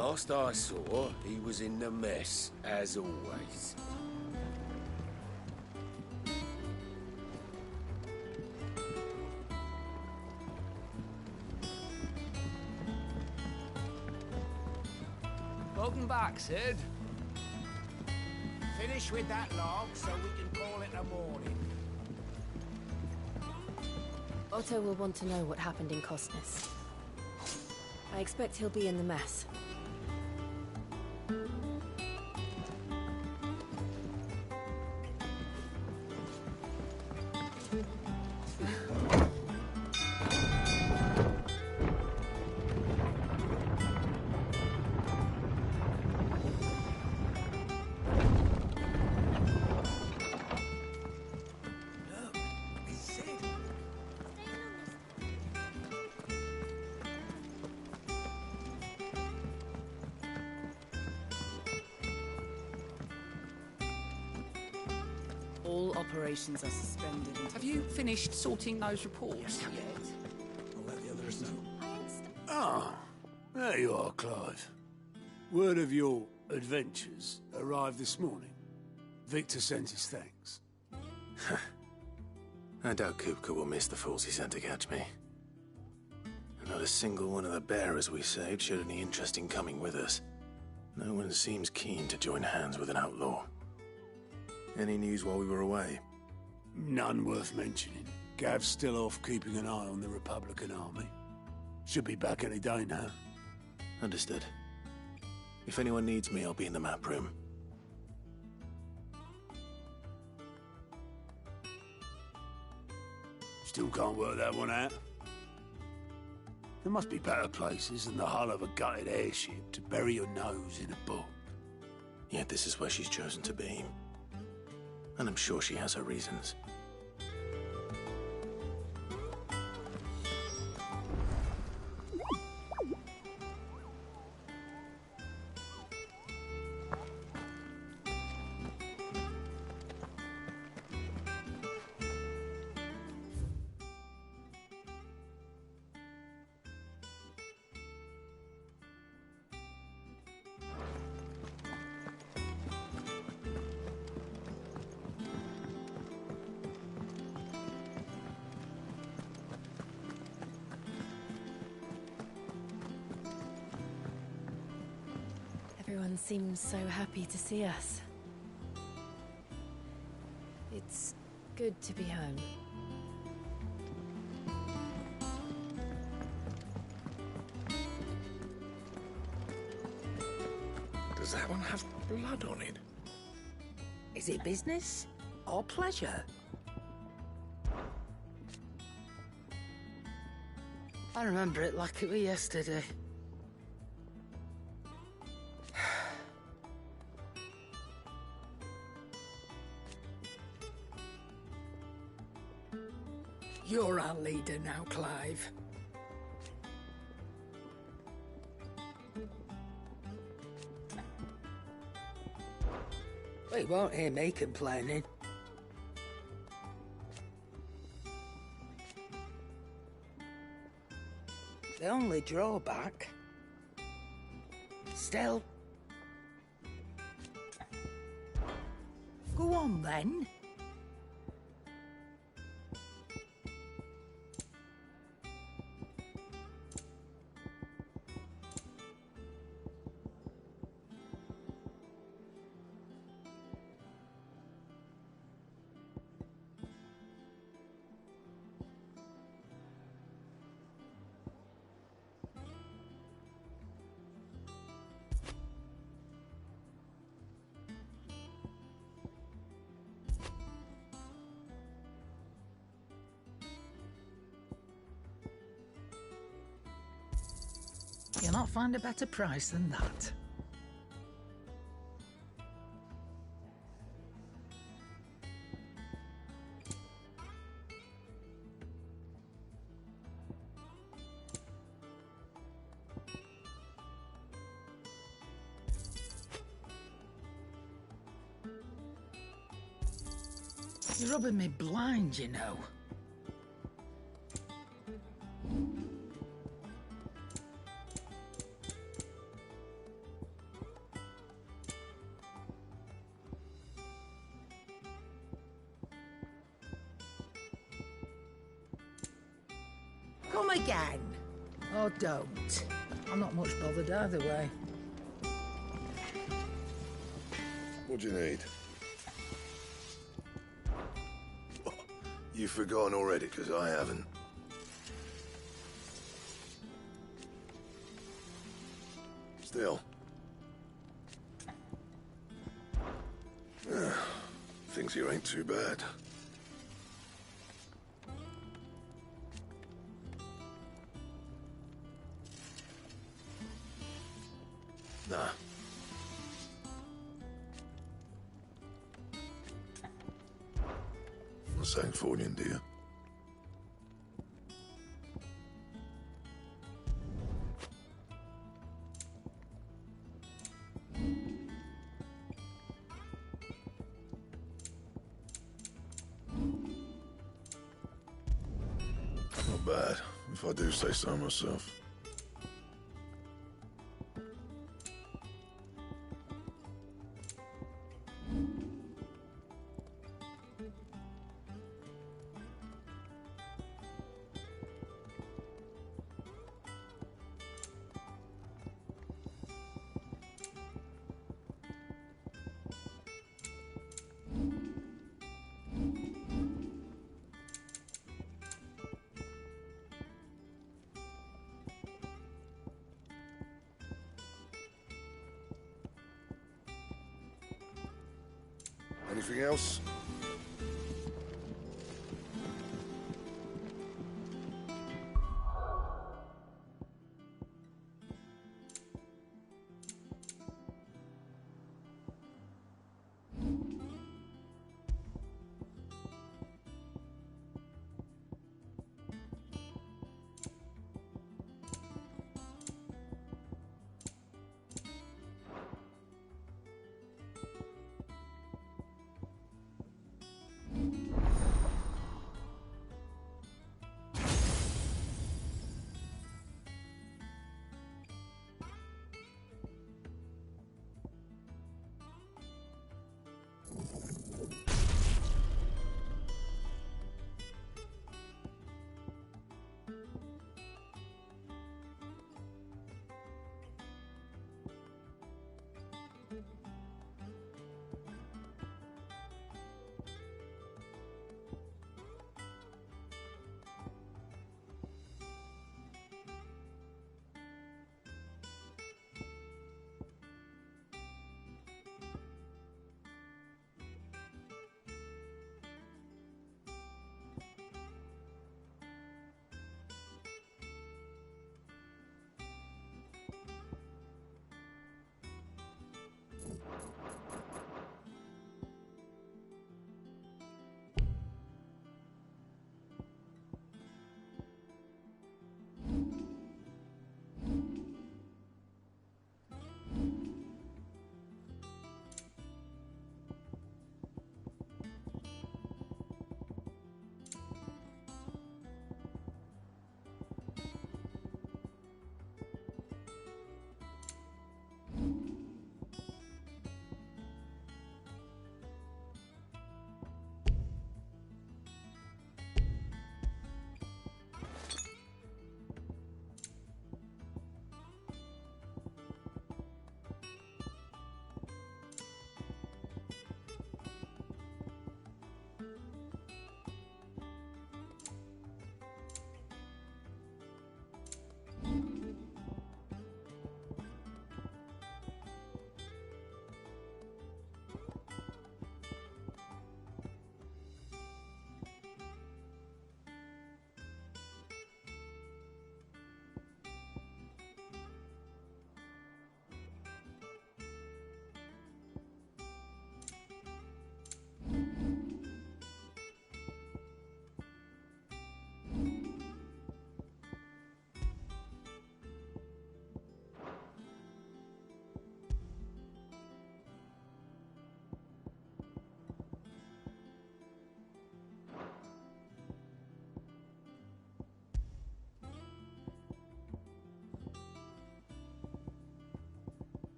Last I saw, he was in the mess, as always. Welcome back, Sid. Finish with that log so we can call it a morning. Otto will want to know what happened in Costness. I expect he'll be in the mess. All operations are suspended. Have you finished sorting those reports? Yet. I'll let the others know. Ah, there you are, Clive. Word of your adventures arrived this morning. Victor sent his thanks. I doubt Kupka will miss the fools he sent to catch me. And not a single one of the bearers we saved showed any interest in coming with us. No one seems keen to join hands with an outlaw. Any news while we were away? None worth mentioning. Gav's still off keeping an eye on the Republican army. Should be back any day now. Understood. If anyone needs me, I'll be in the map room. Still can't work that one out. There must be better places than the hull of a gutted airship to bury your nose in a book. Yet this is where she's chosen to be. And I'm sure she has her reasons. Everyone seems so happy to see us. It's good to be home. Does that one have blood on it? Is it business or pleasure? I remember it like it was yesterday. You're our leader now, Clive. Well, you won't hear me complaining. The only drawback... Still... Go on, then. You'll not find a better price than that. You're rubbing me blind, you know. Come again. Oh, don't. I'm not much bothered either way. What do you need? Oh, you've forgotten already, because I haven't. Still. Things here ain't too bad. Nah. Not saying for you, dear. Not bad, if I do say so myself. Anything else?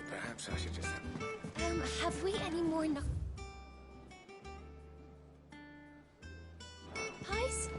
Perhaps I should just... Have we any more pies?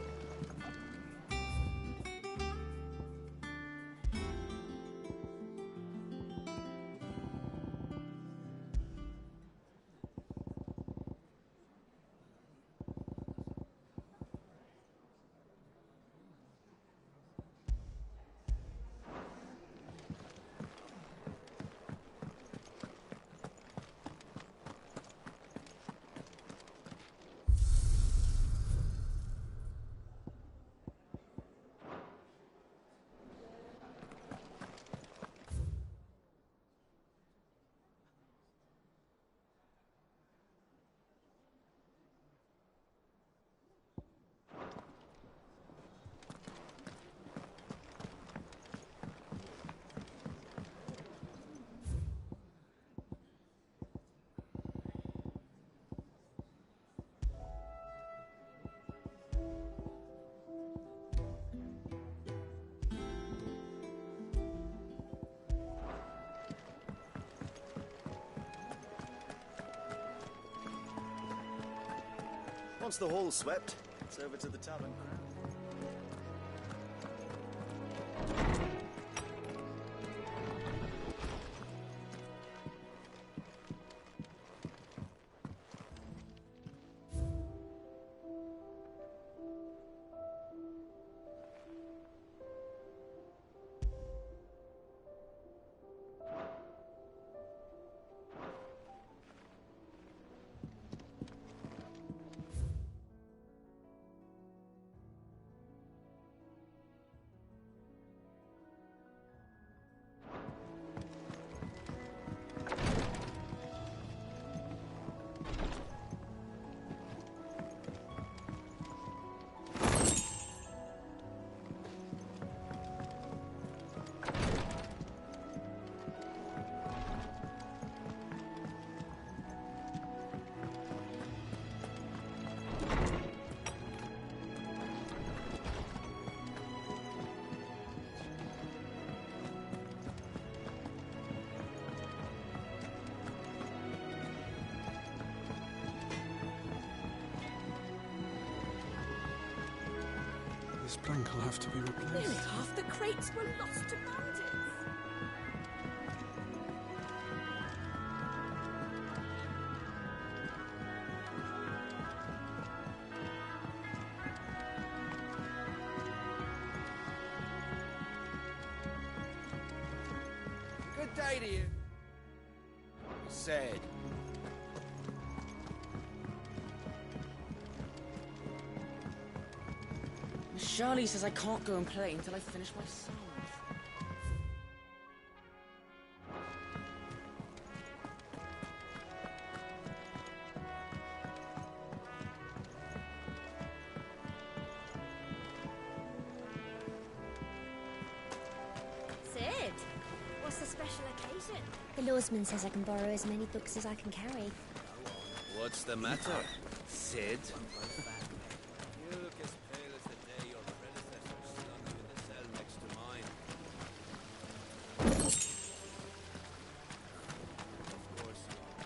Once the hall's swept, it's over to the tavern. This plank will have to be replaced. Nearly half the crates were lost to bandits. Good day to you. Said. Charlie says I can't go and play until I finish my songs. Sid, what's the special occasion? The lawsman says I can borrow as many books as I can carry. What's the matter, Sid? You look as pale as the day your predecessor slung you in the cell next to mine. Of course you are.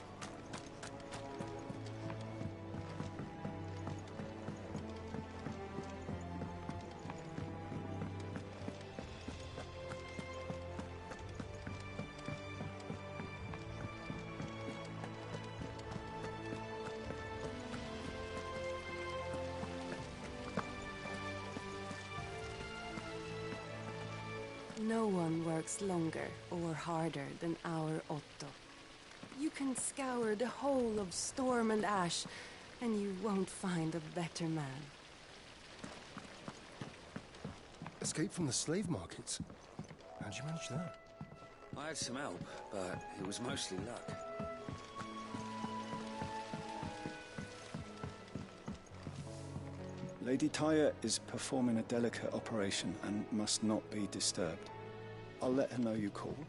No one works longer or harder than our Otto. You can scour the whole of Storm and Ash, and you won't find a better man. Escape from the slave markets. How'd you manage that? I had some help, but it was mostly luck. Lady Tyre is performing a delicate operation and must not be disturbed. I'll let her know you called.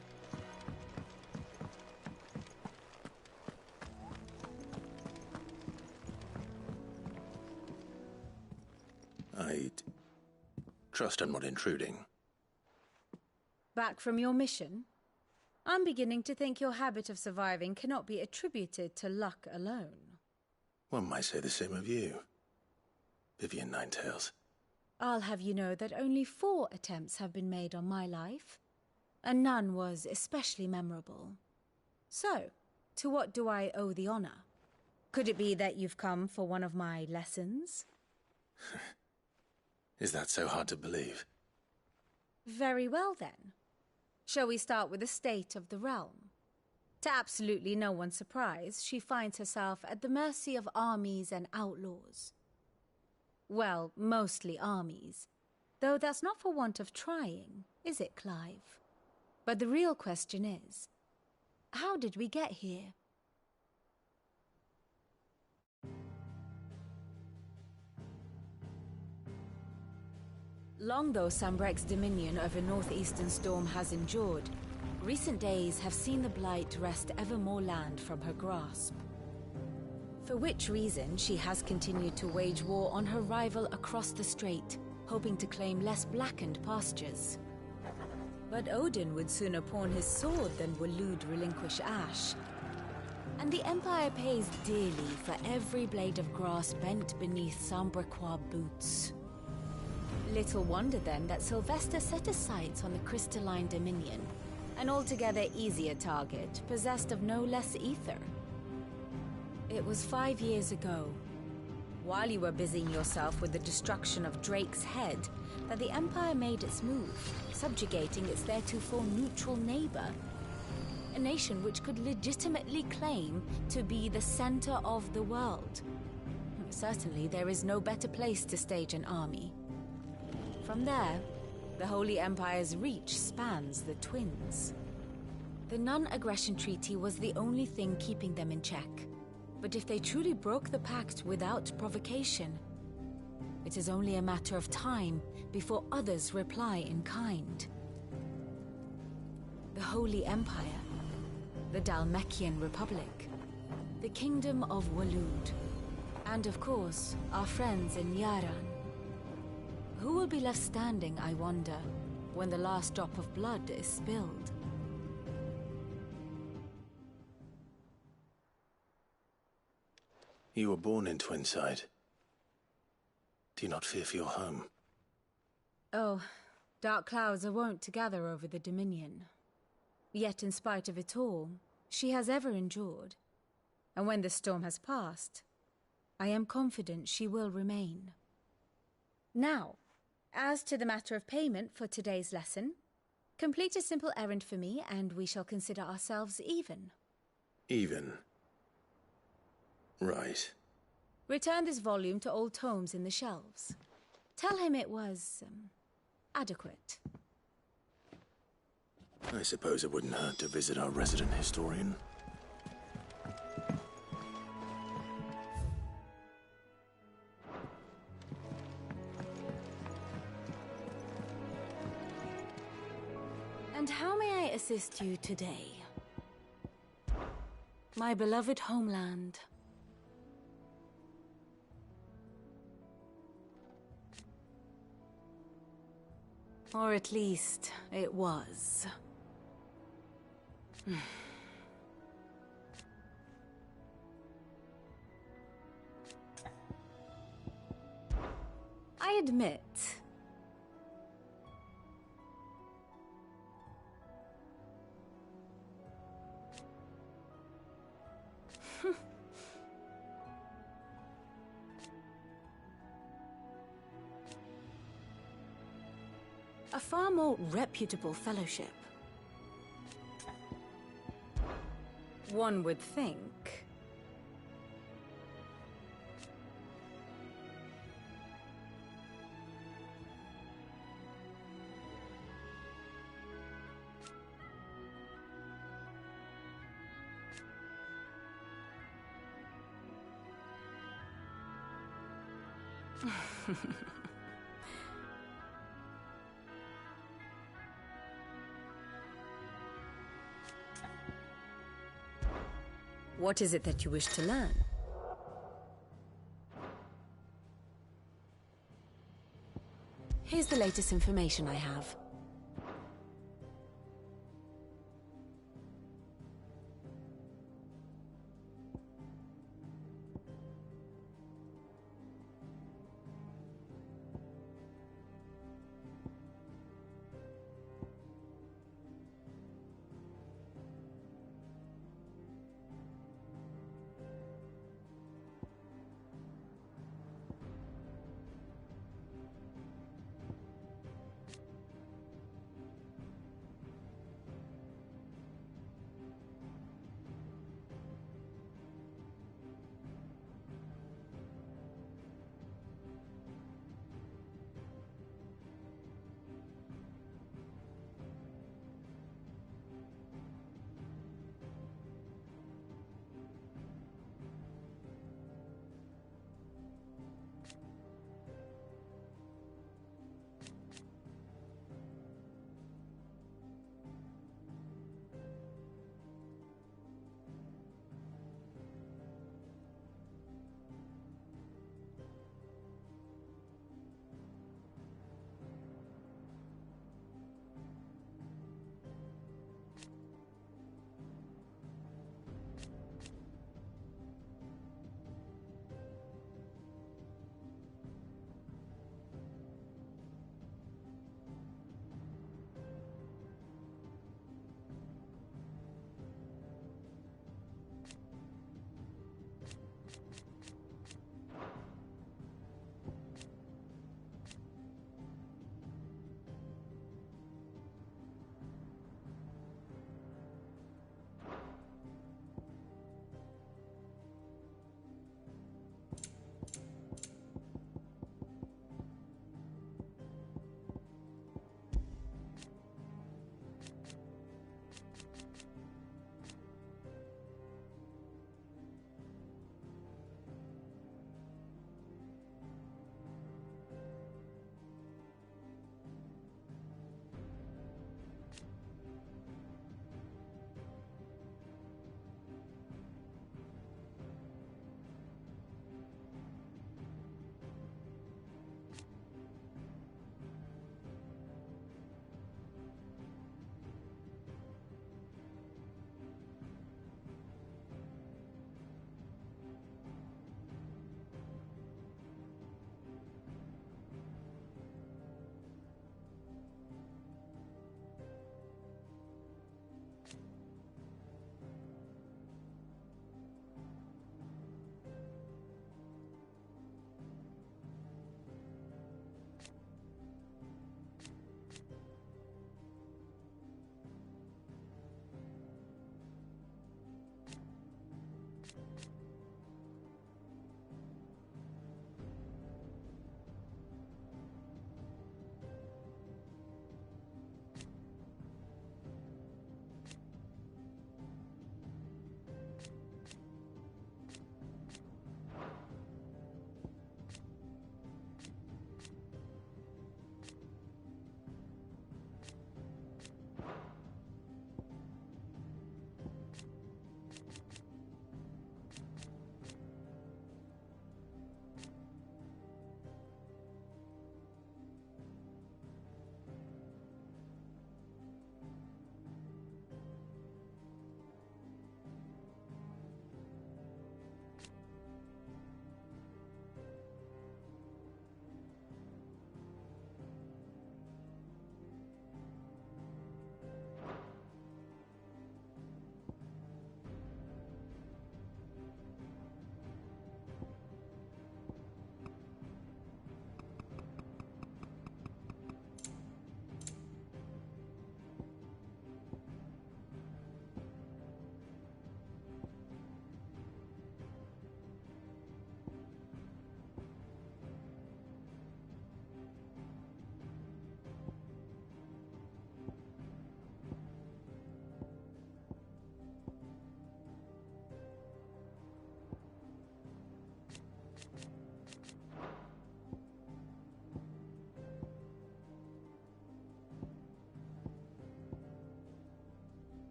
I'd trust I'm not intruding. Back from your mission? I'm beginning to think your habit of surviving cannot be attributed to luck alone. One might say the same of you, Vivian Ninetails. I'll have you know that only 4 attempts have been made on my life, and none was especially memorable. So, to what do I owe the honor? Could it be that you've come for one of my lessons? Is that so hard to believe? Very well, then. Shall we start with the state of the realm? To absolutely no one's surprise, she finds herself at the mercy of armies and outlaws. Well, mostly armies. Though that's not for want of trying, is it, Clive? But the real question is, how did we get here? Long though Sambrek's dominion over northeastern Storm has endured, recent days have seen the Blight wrest ever more land from her grasp. For which reason she has continued to wage war on her rival across the strait, hoping to claim less blackened pastures. But Odin would sooner pawn his sword than Waloed relinquish Ash. And the Empire pays dearly for every blade of grass bent beneath Sambrequois boots. Little wonder then that Sylvester set his sights on the Crystalline Dominion, an altogether easier target, possessed of no less ether. It was 5 years ago, while you were busying yourself with the destruction of Drake's head, that the Empire made its move, subjugating its theretofore neutral neighbor, a nation which could legitimately claim to be the center of the world. Certainly, there is no better place to stage an army. From there, the Holy Empire's reach spans the Twins. The non-aggression treaty was the only thing keeping them in check. But if they truly broke the pact without provocation, it is only a matter of time before others reply in kind. The Holy Empire, the Dhalmekian Republic, the Kingdom of Waloed, and of course, our friends in Yaran. Who will be left standing, I wonder, when the last drop of blood is spilled? You were born in Twinside. Do you not fear for your home? Oh, dark clouds are wont to gather over the Dominion. Yet in spite of it all, she has ever endured. And when the storm has passed, I am confident she will remain. Now, as to the matter of payment for today's lesson, complete a simple errand for me and we shall consider ourselves even. Even? Right. Return this volume to old tomes in the shelves. Tell him it was, adequate. I suppose it wouldn't hurt to visit our resident historian. And how may I assist you today? My beloved homeland. Or at least, it was. I admit, a far more reputable fellowship. One would think. What is it that you wish to learn? Here's the latest information I have.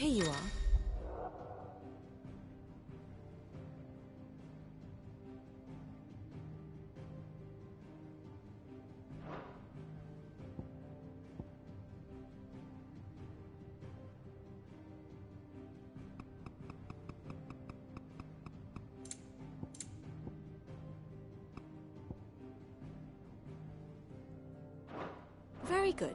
Here you are. Very good.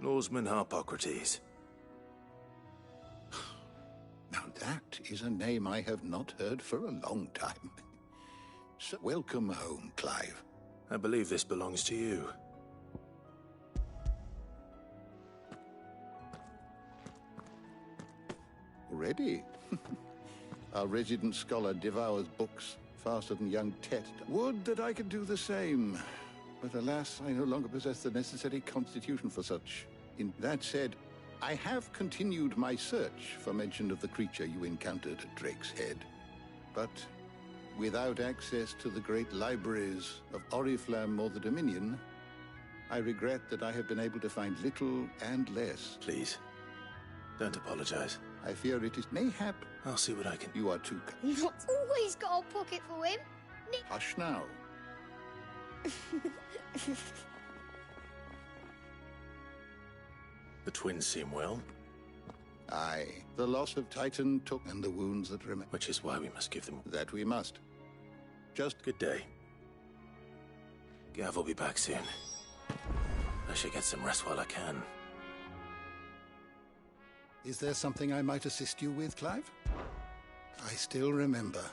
Lawsman Harpocrates. Now that is a name I have not heard for a long time. So welcome home, Clive. I believe this belongs to you. Already? Our resident scholar devours books faster than young Tet. Would that I could do the same. But alas, I no longer possess the necessary constitution for such. In that said, I have continued my search for mention of the creature you encountered at Drake's Head. But without access to the great libraries of Oriflamme or the Dominion, I regret that I have been able to find little and less. Please, don't apologize. I fear it is mayhap. I'll see what I can... You are too... You've always got a pocket for him. Hush now. The twins seem well. Aye. The loss of Titan took and the wounds that remain. Which is why we must give them... That we must. Just... Good day. Gav will be back soon. I should get some rest while I can. Is there something I might assist you with, Clive? I still remember.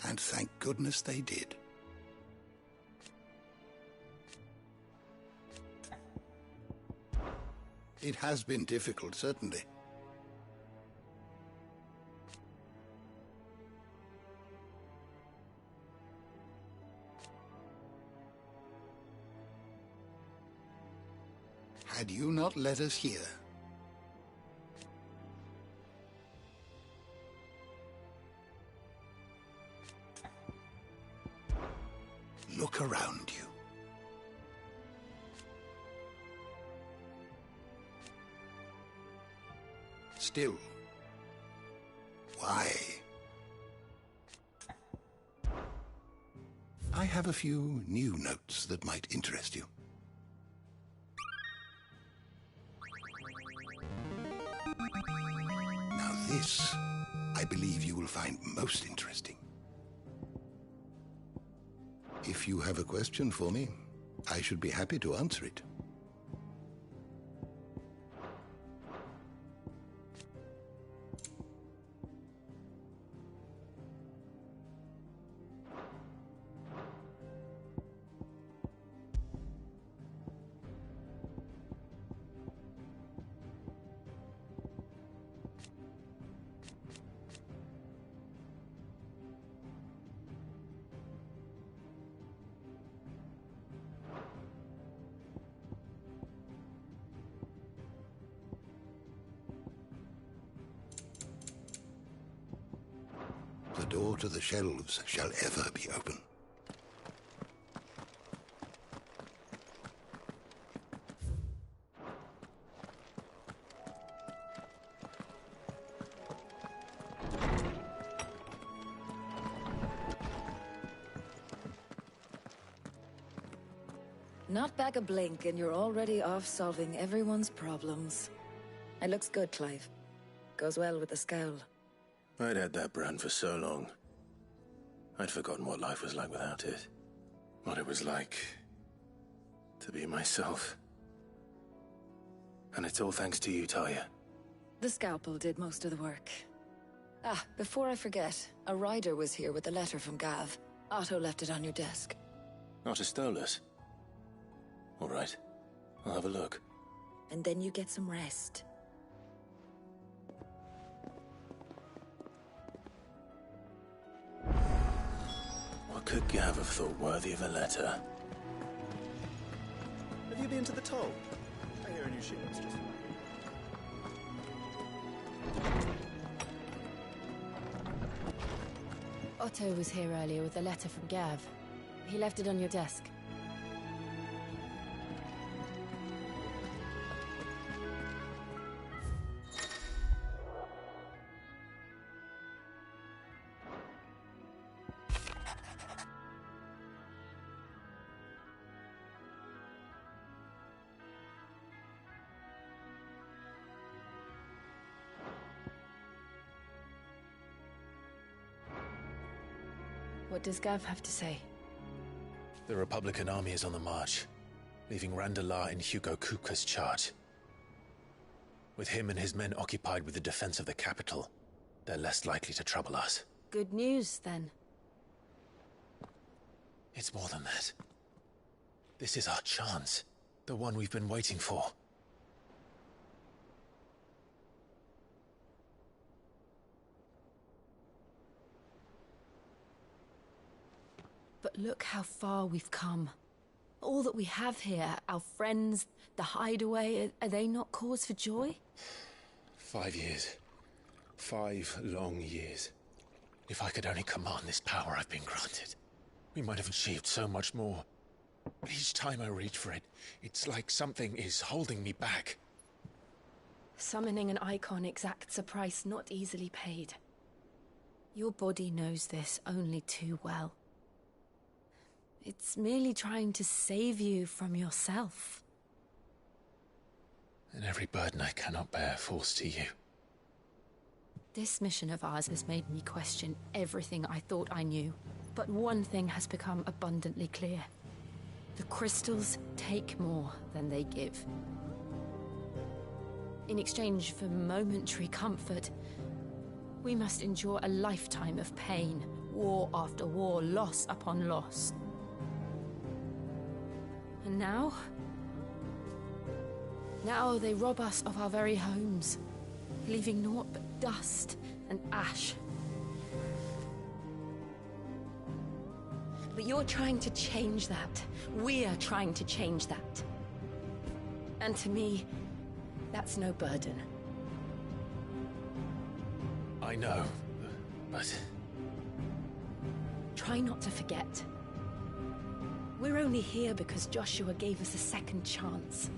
And thank goodness they did. It has been difficult, certainly. Had you not led us here, look around you. Still, why? I have a few new notes that might interest you. Now this, I believe you will find most interesting. If you have a question for me, I should be happy to answer it. The door to the shelves shall ever be open. Not back a blink and you're already off solving everyone's problems. It looks good, Clive. Goes well with the scowl. I'd had that brand for so long. I'd forgotten what life was like without it. What it was like to be myself. And it's all thanks to you, Talia. The scalpel did most of the work. Ah, before I forget, a rider was here with a letter from Gav. Otto left it on your desk. Not a Stolas. All right. I'll have a look. And then you get some rest. What could Gav have thought worthy of a letter? Have you been to the toll? I hear a new shipment's just arrived. Otto was here earlier with a letter from Gav. He left it on your desk. What does Gav have to say? The Republican army is on the march, leaving Randalar in Hugo Kupka's charge. With him and his men occupied with the defense of the capital, they're less likely to trouble us. Good news, then. It's more than that. This is our chance. The one we've been waiting for. But look how far we've come. All that we have here, our friends, the hideaway, are they not cause for joy? 5 years. 5 long years. If I could only command this power I've been granted, we might have achieved so much more. But each time I reach for it, it's like something is holding me back. Summoning an icon exacts a price not easily paid. Your body knows this only too well. It's merely trying to save you from yourself. And every burden I cannot bear falls to you. This mission of ours has made me question everything I thought I knew. But one thing has become abundantly clear. The crystals take more than they give. In exchange for momentary comfort, we must endure a lifetime of pain, war after war, loss upon loss. And now they rob us of our very homes, leaving naught but dust and ash. But you're trying to change that. We're trying to change that. And to me, that's no burden. I know, but... Try not to forget. We're only here because Joshua gave us a second chance.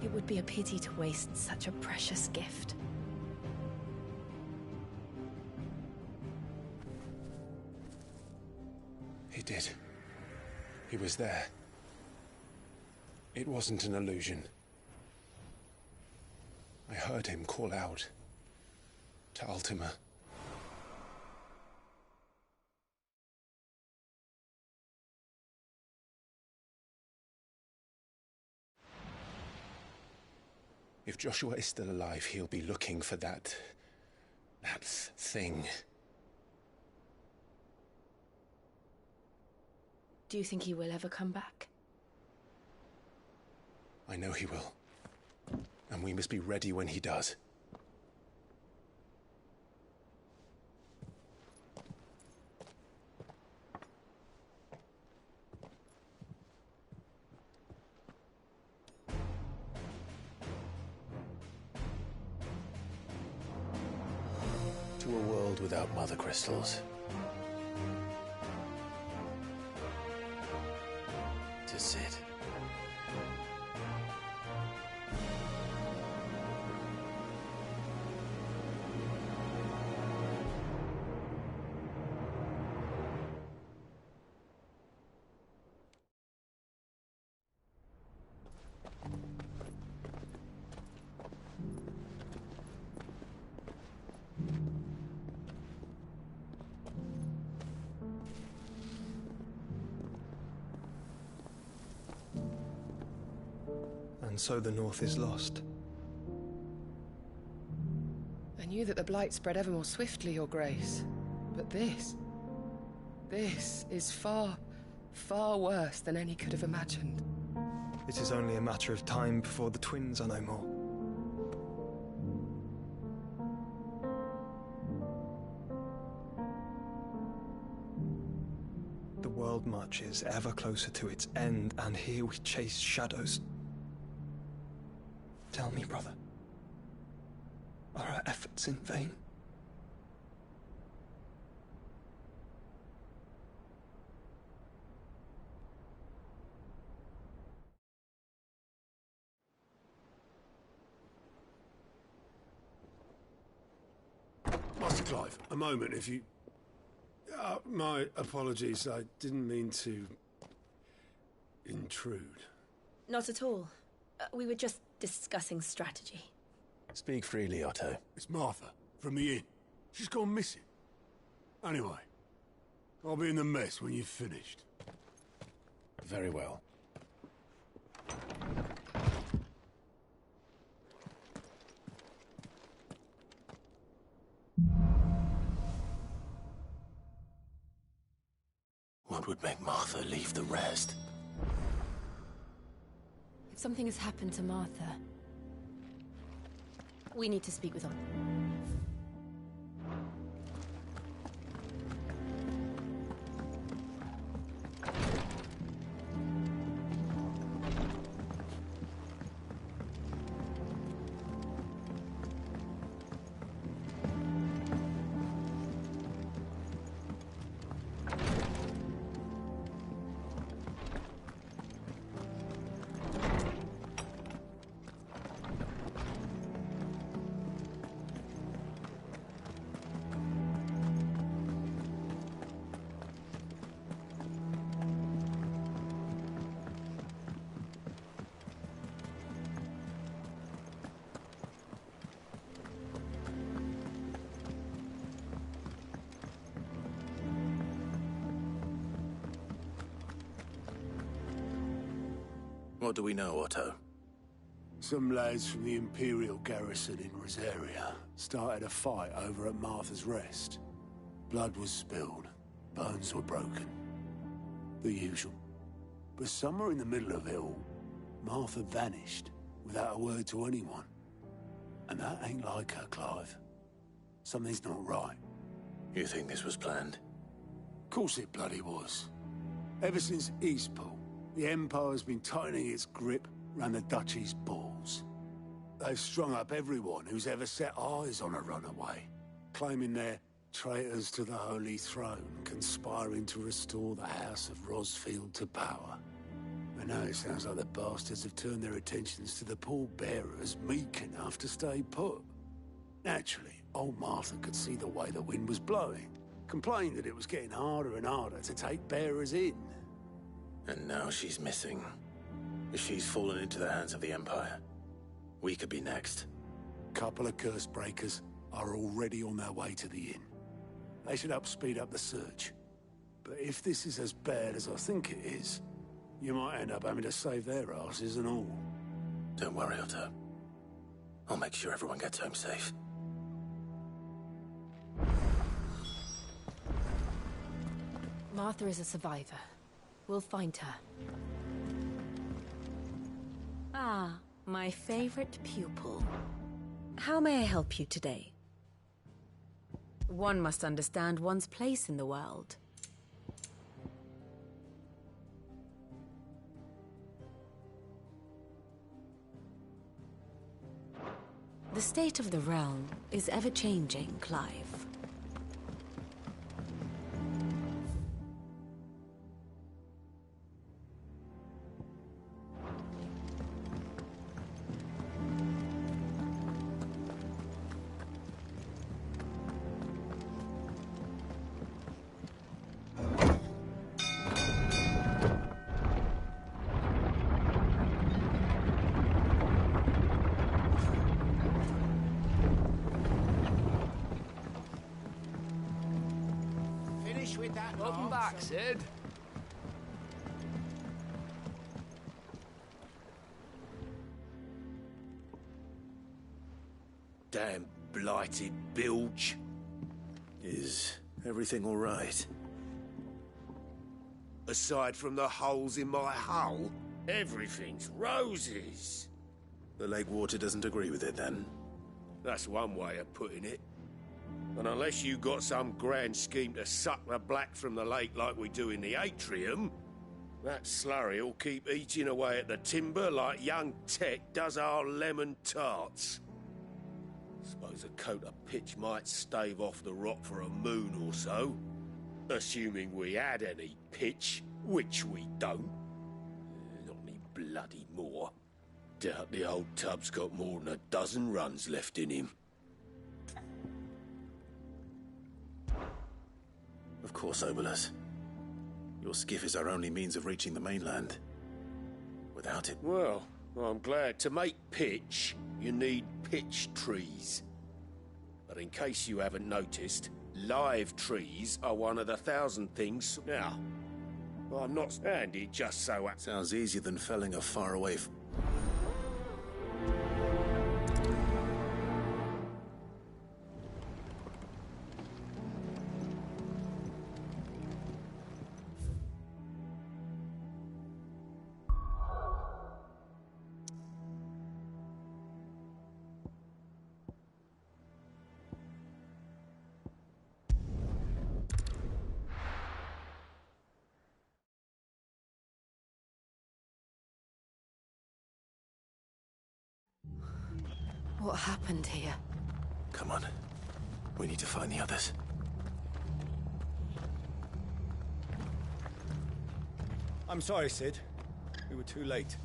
It would be a pity to waste such a precious gift. He did. He was there. It wasn't an illusion. I heard him call out to Ultima. If Joshua is still alive, he'll be looking for that thing. Do you think he will ever come back? I know he will. And we must be ready when he does. To a world without mother crystals. To Sid. And so the North is lost. A I knew that the blight spread ever more swiftly, Your Grace. But this is far, far worse than any could have imagined. It is only a matter of time before the twins are no more. The world marches ever closer to its end, and here we chase shadows. Tell me, brother, are our efforts in vain? Master Clive, a moment, if you... my apologies, I didn't mean to... intrude. Not at all. We were just discussing strategy. Speak freely, Otto. It's Martha, from the inn. She's gone missing. Anyway, I'll be in the mess when you've finished. Very well. What would make Martha leave the rest? If something has happened to Martha, we need to speak with her. What do we know, Otto? Some lads from the Imperial garrison in Rosaria started a fight over at Martha's Rest. Blood was spilled, bones were broken. The usual. But somewhere in the middle of it all, Martha vanished without a word to anyone. And that ain't like her, Clive. Something's not right. You think this was planned? Of course it bloody was. Ever since Eastpool, the Empire's been tightening its grip round the Duchy's balls. They've strung up everyone who's ever set eyes on a runaway, claiming they're traitors to the Holy Throne, conspiring to restore the House of Rosfield to power. And now it sounds like the bastards have turned their attentions to the pallbearers meek enough to stay put. Naturally, old Martha could see the way the wind was blowing, complained that it was getting harder and harder to take bearers in. And now she's missing. If she's fallen into the hands of the Empire, we could be next. Couple of curse breakers are already on their way to the inn. They should speed up the search. But if this is as bad as I think it is, you might end up having to save their asses and all. Don't worry, Otto. I'll make sure everyone gets home safe. Martha is a survivor. We'll find her. Ah, my favorite pupil. How may I help you today? One must understand one's place in the world. The state of the realm is ever-changing, Clive. Welcome back, Sid. Damn blighted bilge. Is everything all right? Aside from the holes in my hull, everything's roses. The lake water doesn't agree with it, then? That's one way of putting it. And unless you got some grand scheme to suck the black from the lake like we do in the atrium, that slurry'll keep eating away at the timber like young Tech does our lemon tarts. Suppose a coat of pitch might stave off the rot for a moon or so. Assuming we had any pitch, which we don't. Not any bloody more. Doubt the old tub's got more than a dozen runs left in him. Of course, Obolus. Your skiff is our only means of reaching the mainland. Without it... Well, I'm glad. To make pitch, you need pitch trees. But in case you haven't noticed, live trees are one of the 1,000 things... Now, I'm not... And it just so... Sounds easier than felling a faraway... What happened here? Come on. We need to find the others. I'm sorry, Sid. We were too late.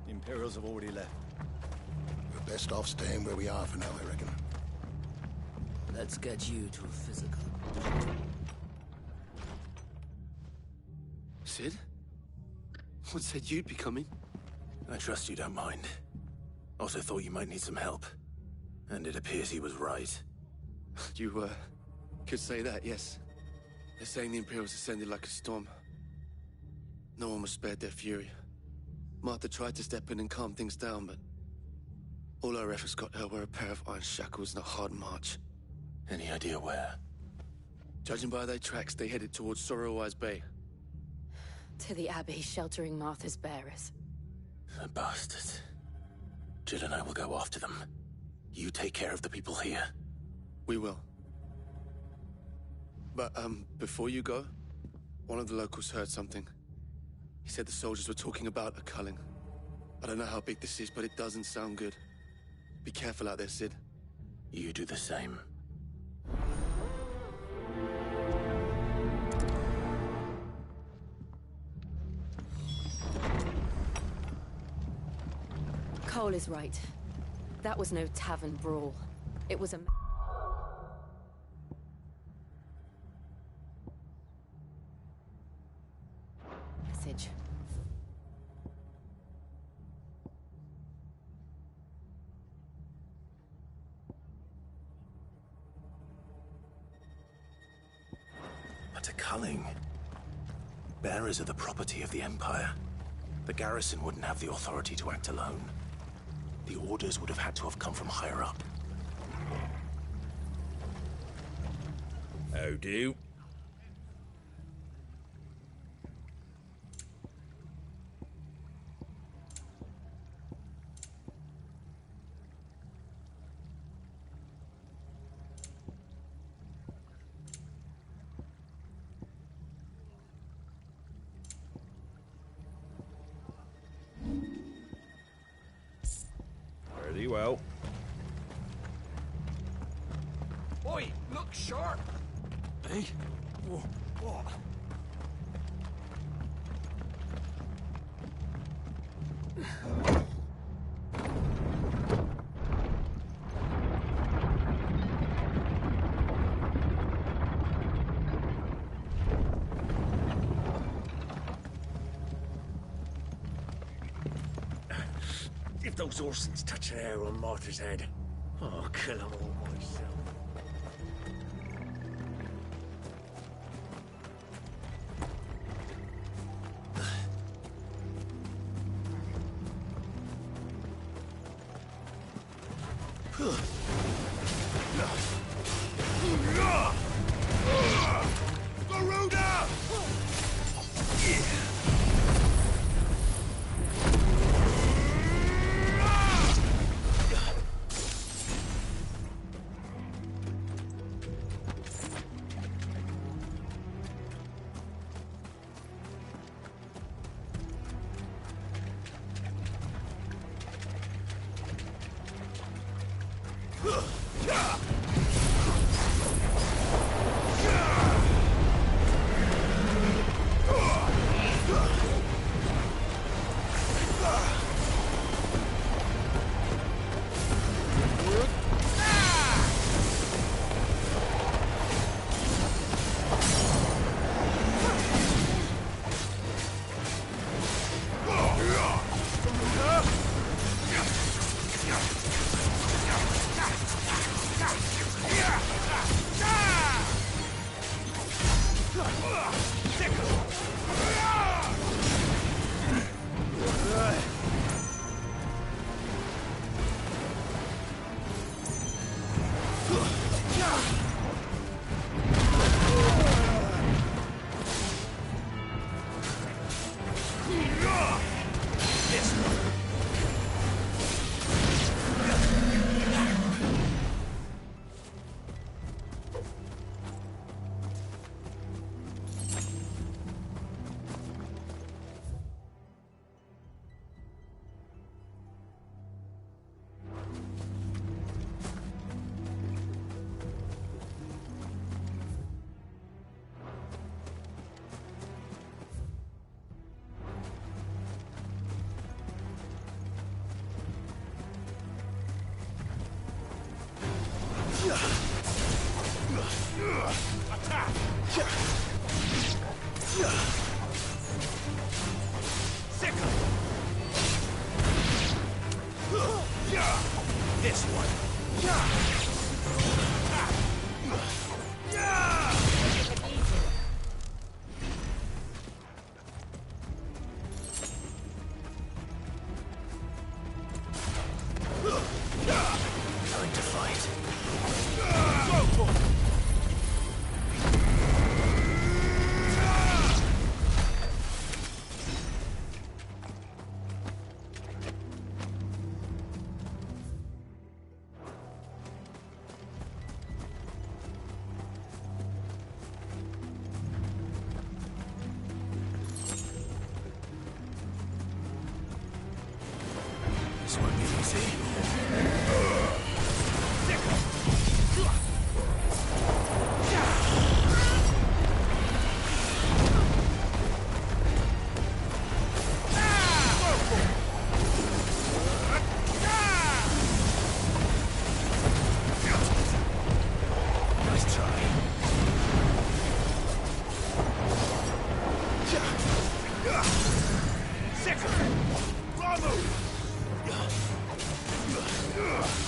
The Imperials have already left. We're best off staying where we are for now, I reckon. Let's get you to a physical. Sid? What said you'd be coming? I trust you don't mind. Also thought you might need some help. And it appears he was right. You, could say that, yes. They're saying the Imperials ascended like a storm. No one was spared their fury. Martha tried to step in and calm things down, but all our efforts got her were a pair of iron shackles and a hard march. Any idea where? Judging by their tracks, they headed towards Sorrowwise Bay. To the Abbey sheltering Martha's bearers. The bastards. Jill and I will go after them. You take care of the people here. We will. But, before you go, one of the locals heard something. He said the soldiers were talking about a culling. I don't know how big this is, but it doesn't sound good. Be careful out there, Sid. You do the same. Cole is right. That was no tavern brawl. It was a... message. But a culling. Bearers are the property of the Empire. The garrison wouldn't have the authority to act alone. The orders would have had to have come from higher up. How do? Very well. Oi, look sharp! Hey? What? If those Orsons touch an arrow on Martha's head, I'll kill them all myself. Garuda! This one. Going to fight. This won't be easy. Nice try. Bravo!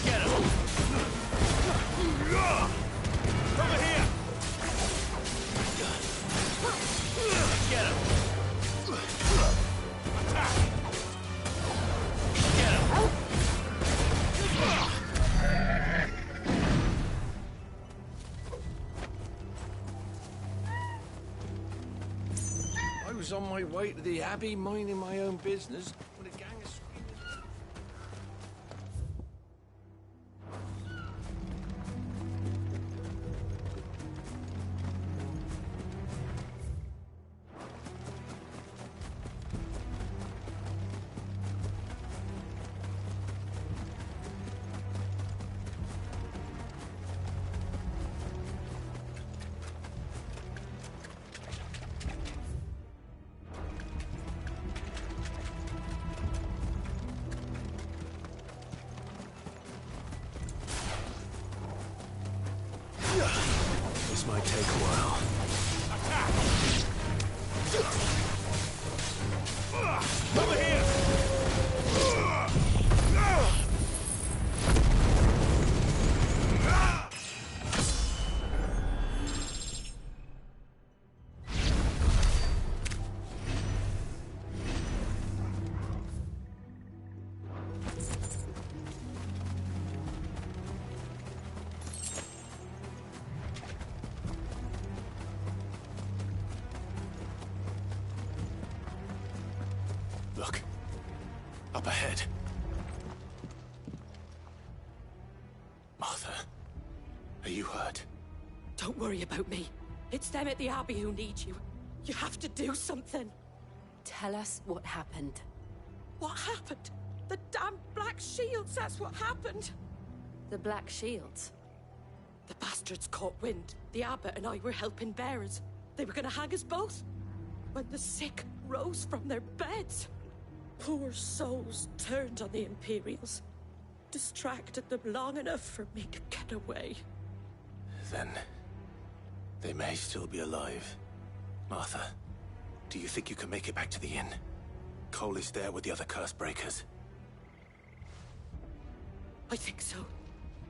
Get him! Over here! Get him! Attack! Get him! I was on my way to the Abbey, minding my own business, when a gang of screamers... This might take a while. Over here! dead. Martha, are you hurt? Don't worry about me. It's them at the Abbey who need you. You have to do something. Tell us what happened. What happened? The damn Black Shields, that's what happened. The Black Shields? The bastards caught wind. The abbot and I were helping bearers. They were gonna hang us both. When the sick rose from their beds, poor souls turned on the Imperials. Distracted them long enough for me to get away. Then they may still be alive. Martha, do you think you can make it back to the inn? Cole is there with the other curse breakers. I think so.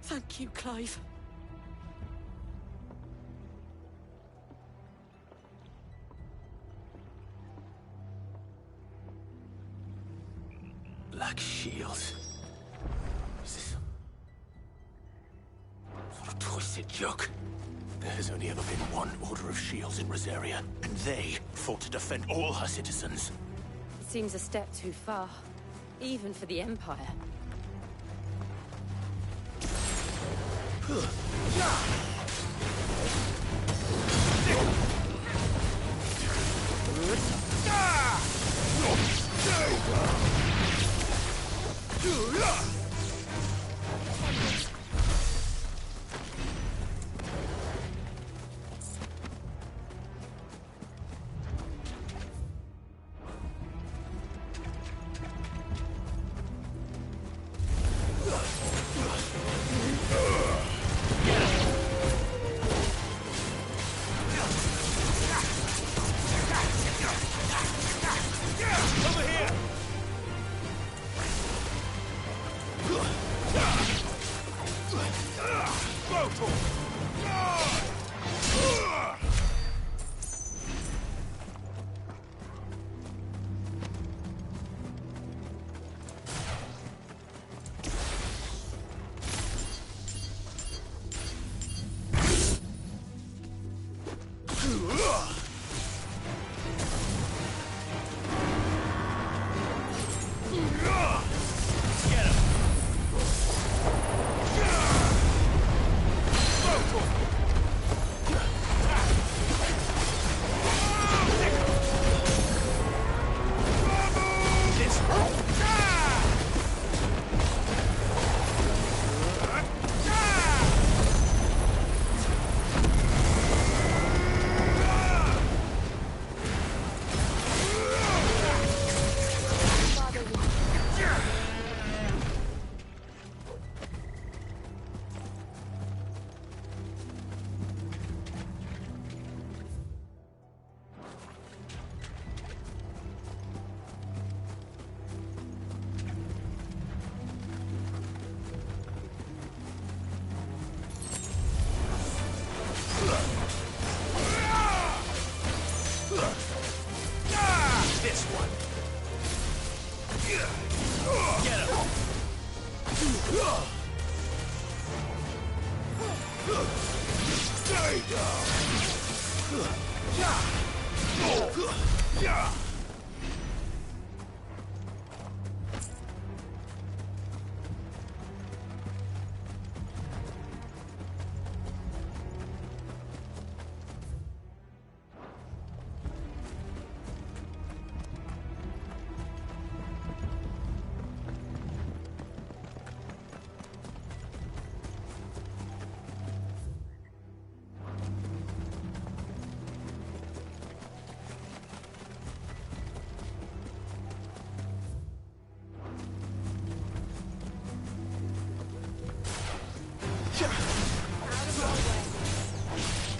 Thank you, Clive. Black Shields. Is this some sort of twisted joke? There has only ever been one Order of Shields in Rosaria, and they fought to defend all her citizens. It seems a step too far, even for the Empire.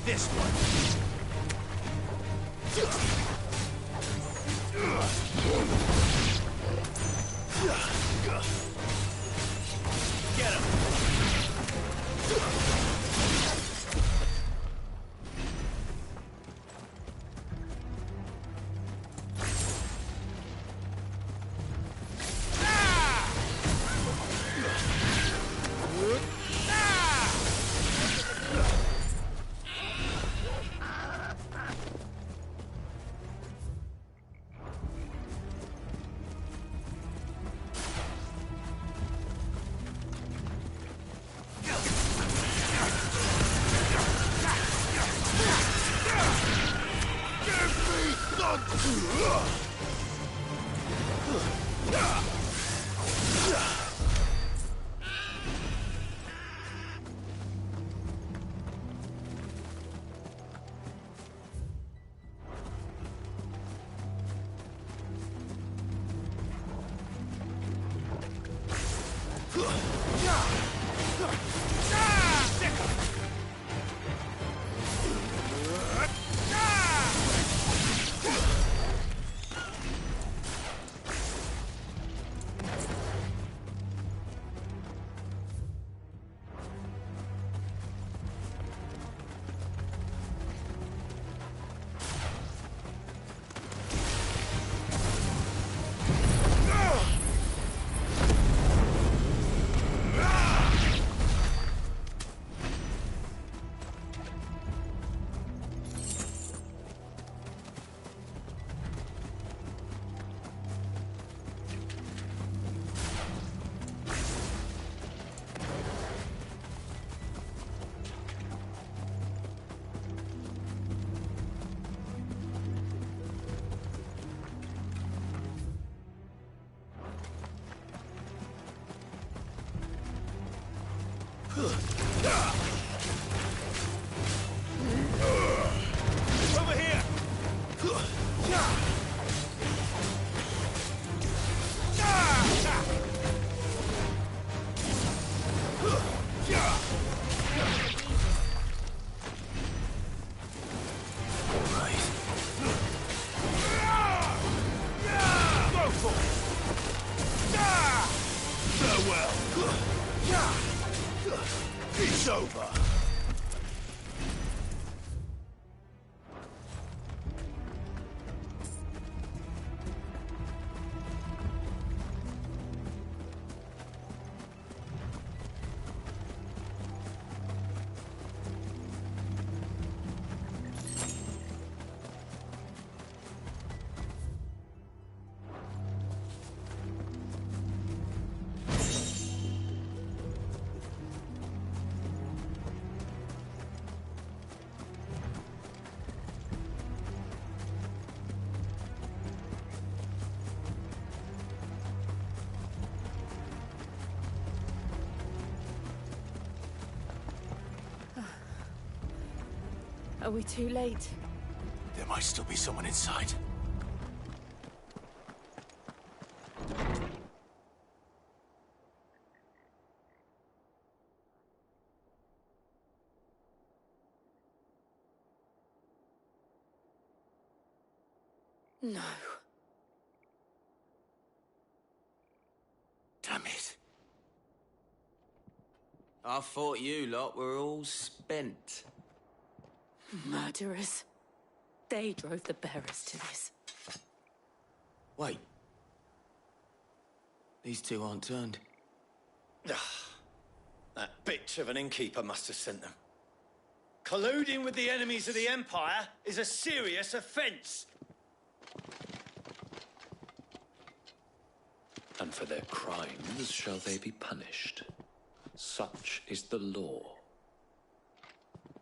This one. Get him. Over here! It's over. Are we too late? There might still be someone inside. No. Damn it. I thought you lot were all spent. Murderers. They drove the bearers to this. Wait. These two aren't turned. That bitch of an innkeeper must have sent them. Colluding with the enemies of the Empire is a serious offence. And for their crimes shall they be punished. Such is the law.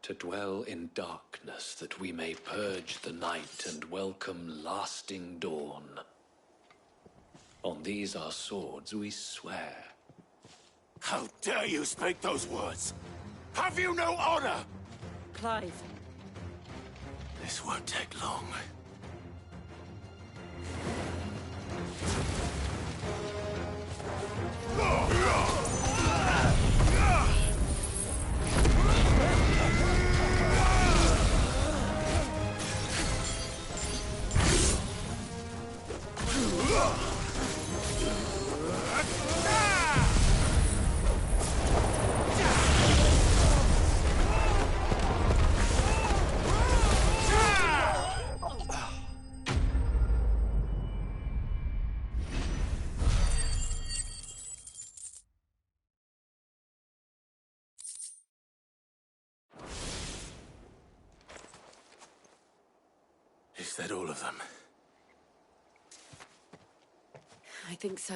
To dwell in darkness that we may purge the night and welcome lasting dawn. On these our swords we swear. How dare you speak those words? Have you no honor? Clive. This won't take long. Is that all of them? I think so.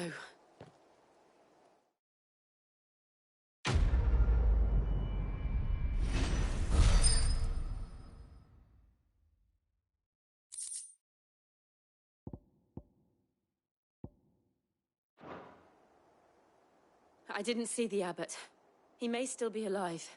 I didn't see the abbot. He may still be alive.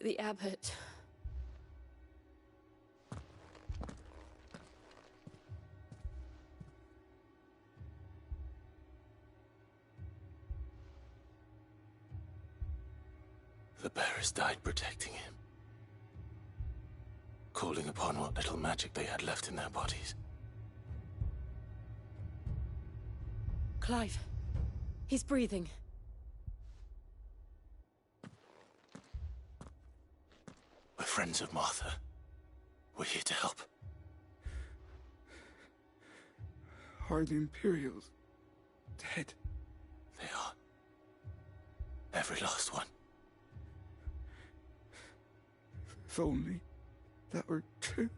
The abbot. The bearers died protecting him, calling upon what little magic they had left in their bodies. Clive. He's breathing. We're friends of Martha. We're here to help. Are the Imperials dead? They are. Every last one. If only that were true.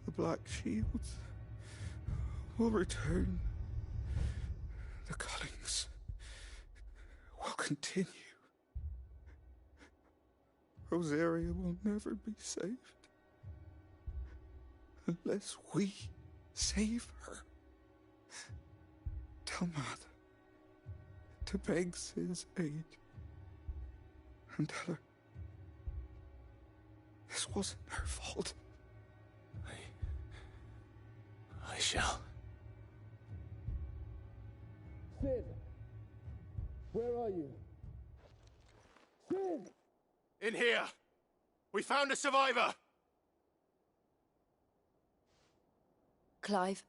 The Black Shields will return. The cullings will continue. Rosaria will never be saved unless we save her. Tell Martha to beg Sid's aid and tell her this wasn't her fault. I shall. Sid! Where are you? Sid! In here! We found a survivor! Clive.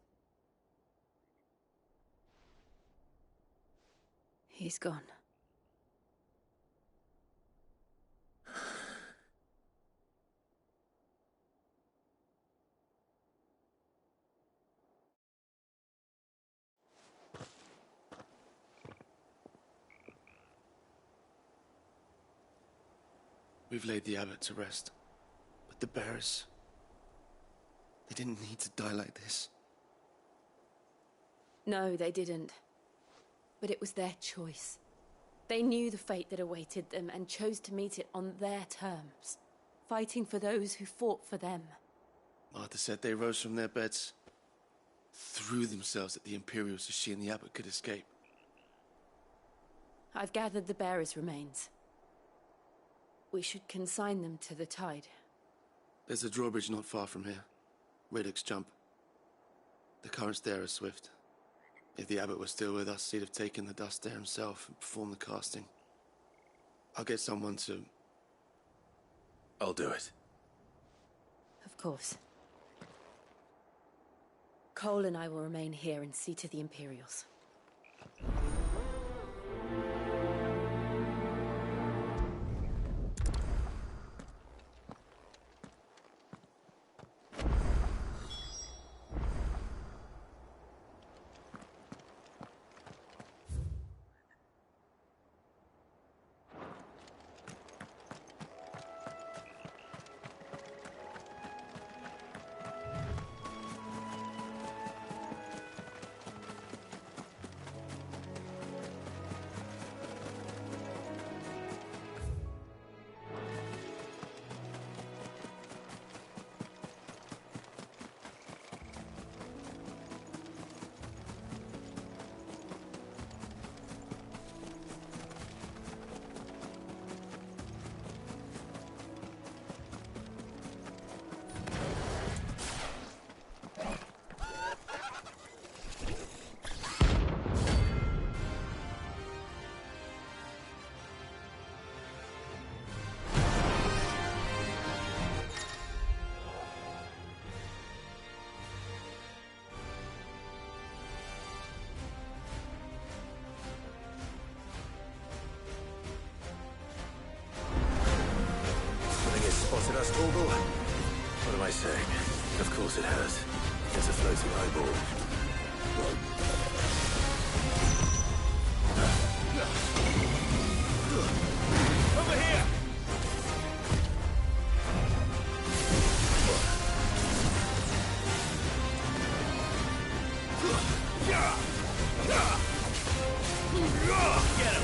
He's gone. We've laid the abbot to rest. But the bearers... they didn't need to die like this. No, they didn't. But it was their choice. They knew the fate that awaited them and chose to meet it on their terms, fighting for those who fought for them. Martha said they rose from their beds, threw themselves at the Imperials so she and the abbot could escape. I've gathered the bearers' remains. We should consign them to the tide. There's a drawbridge not far from here. Riddick's Jump. The currents there are swift. If the abbot was still with us, he'd have taken the dust there himself and performed the casting. I'll get someone to... I'll do it. Of course. Cole and I will remain here and see to the Imperials. Spotted us, Torgal? What am I saying? Of course it has. It's a floating eyeball. Over here! Get him!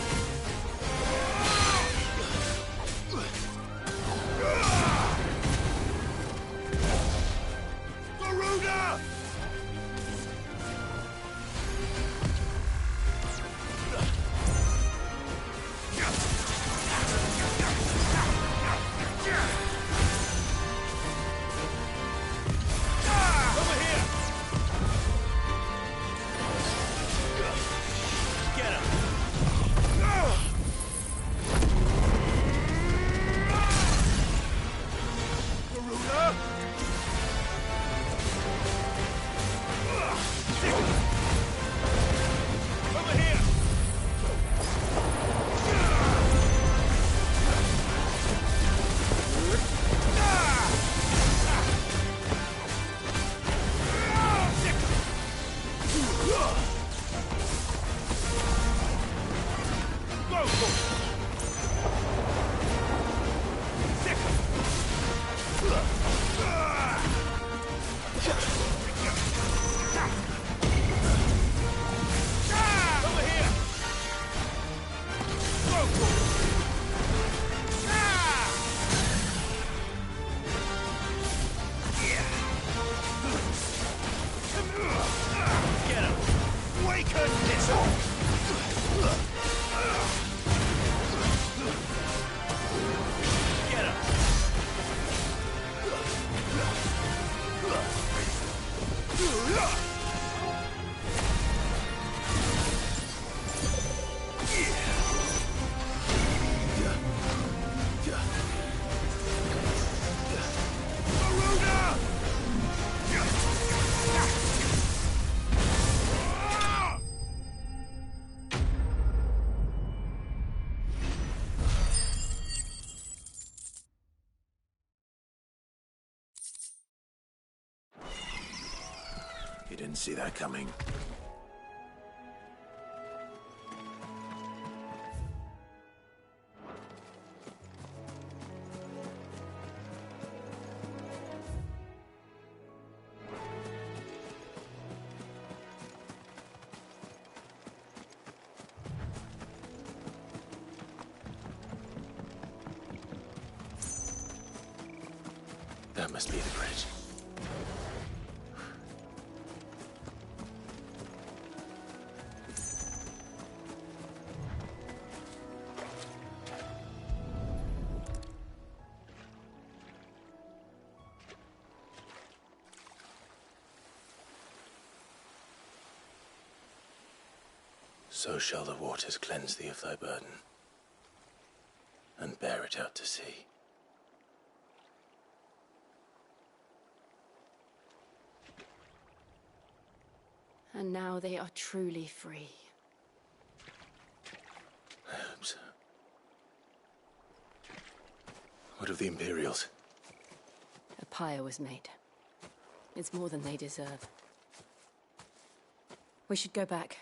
You didn't see that coming. That must be the bridge. So shall the waters cleanse thee of thy burden, and bear it out to sea. And now they are truly free. I hope so. What of the Imperials? A pyre was made. It's more than they deserve. We should go back.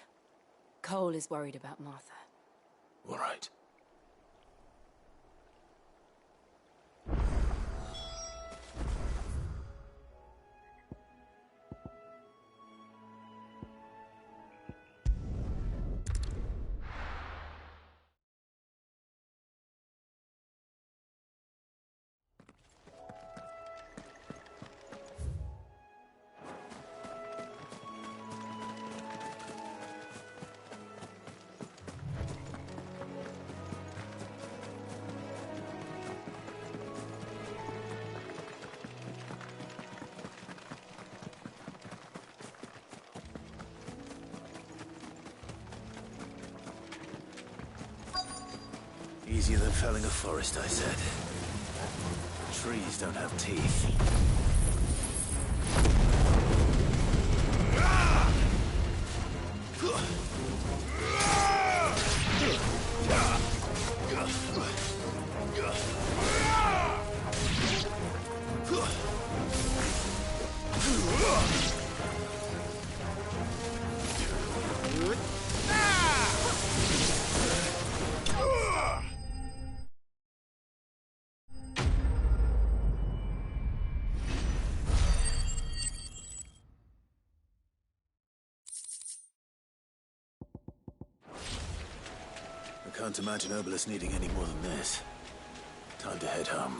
Cole is worried about Martha. All right. Easier than felling a forest, I said. Trees don't have teeth. I can't imagine Obelisk needing any more than this. Time to head home.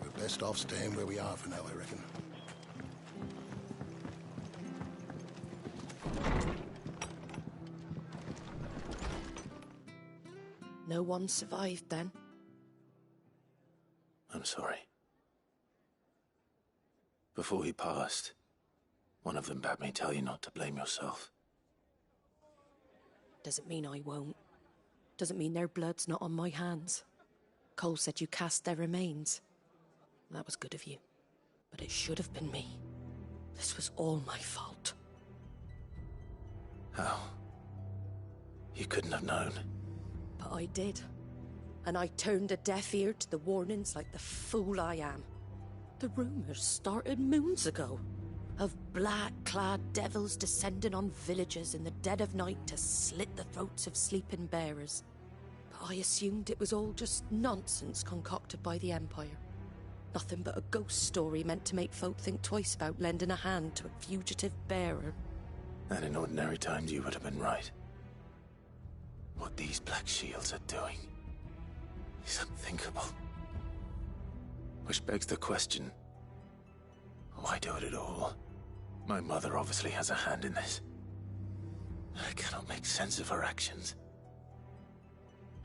We're best off staying where we are for now, I reckon. No one survived then? I'm sorry. Before he passed, one of them bade me tell you not to blame yourself. Doesn't mean I won't. Doesn't mean their blood's not on my hands. Cole said you cast their remains. That was good of you. But it should have been me. This was all my fault. How? You couldn't have known. But I did. And I turned a deaf ear to the warnings like the fool I am. The rumours started moons ago. Of black-clad devils descending on villages in the dead of night to slit the throats of sleeping bearers. But I assumed it was all just nonsense concocted by the Empire. Nothing but a ghost story meant to make folk think twice about lending a hand to a fugitive bearer. And in ordinary times, you would have been right. What these Black Shields are doing is unthinkable. Which begs the question, why do it at all? My mother obviously has a hand in this. I cannot make sense of her actions.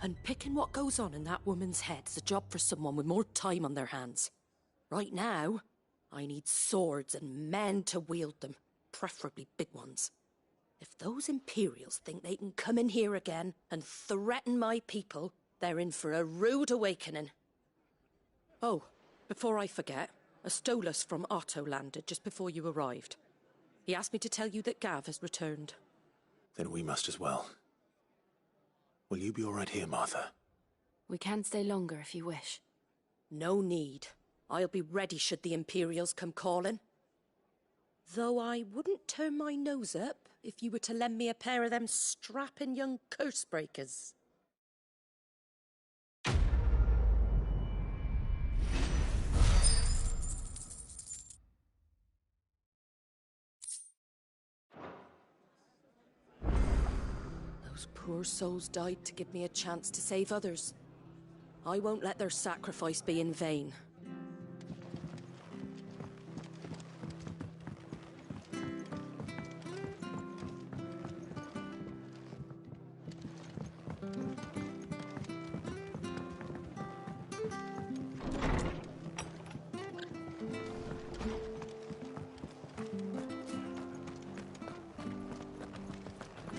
Unpicking what goes on in that woman's head is a job for someone with more time on their hands. Right now, I need swords and men to wield them, preferably big ones. If those Imperials think they can come in here again and threaten my people, they're in for a rude awakening. Oh, before I forget, a Stolas from Otto landed just before you arrived. He asked me to tell you that Gav has returned. Then we must as well. Will you be all right here, Martha? We can stay longer if you wish. No need. I'll be ready should the Imperials come calling. Though I wouldn't turn my nose up if you were to lend me a pair of them strapping young curse breakers. Those poor souls died to give me a chance to save others. I won't let their sacrifice be in vain.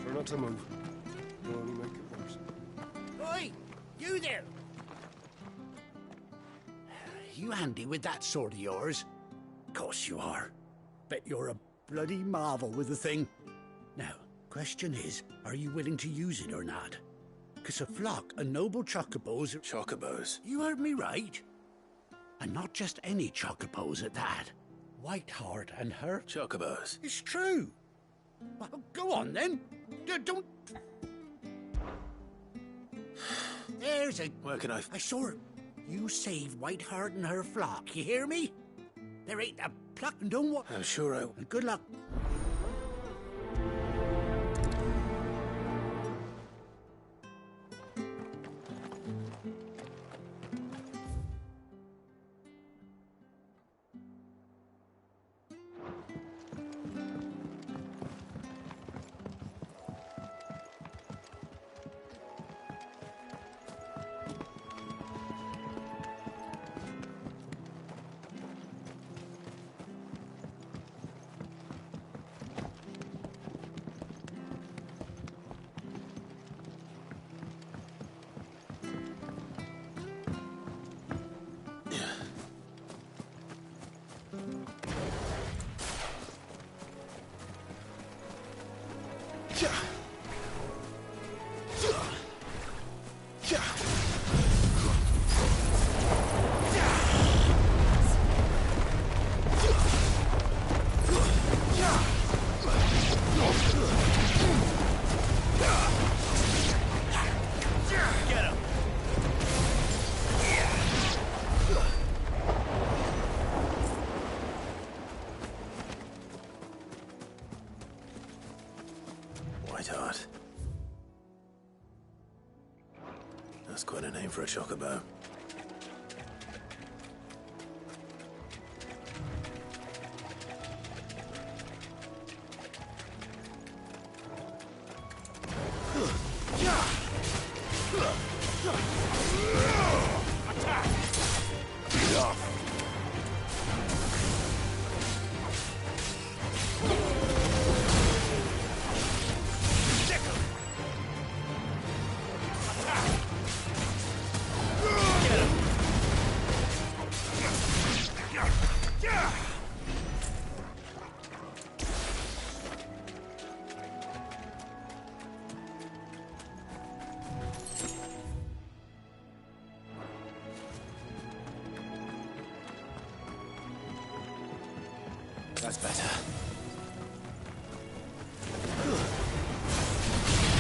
Try not to move. You'll only make it worse. Oi! You there! You handy with that sword of yours? Course you are. Bet you're a bloody marvel with the thing. Now, question is, are you willing to use it or not? 'Cause a flock of noble chocobos... Chocobos? You heard me right. And not just any chocobos at that. Whiteheart and her... Chocobos? It's true. Well, go on then. Don't... There's a... Where can I... I saw her. You save Whiteheart and her flock, you hear me? There ain't a pluck and don't want... I'm sure I... And good luck. Whiteheart. That's quite a name for a chocobo. That's better.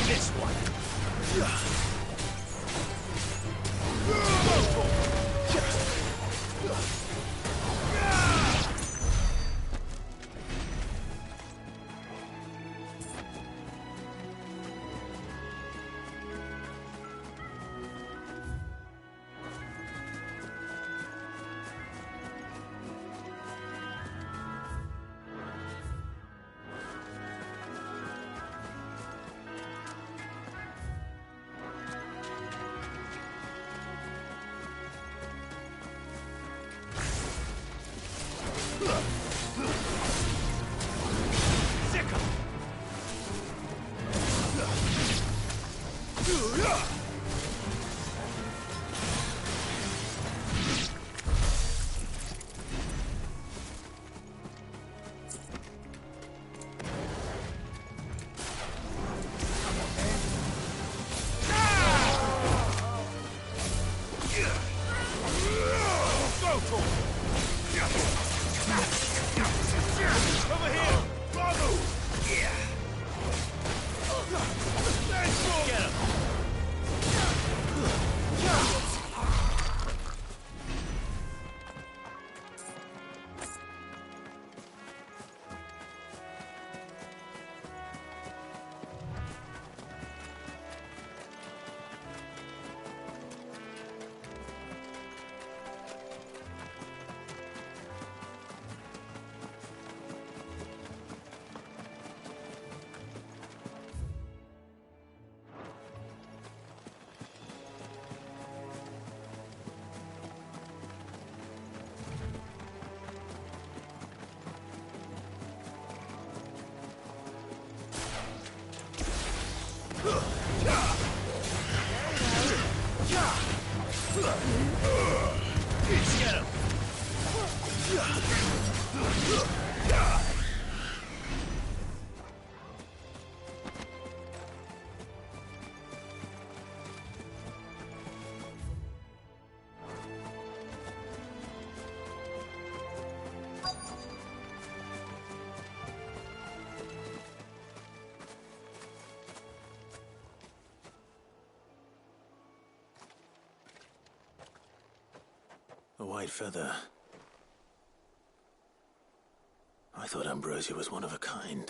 This one. A white feather. I thought Ambrosia was one of a kind.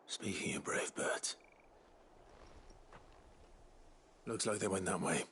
Speaking of brave birds. Looks like they went that way.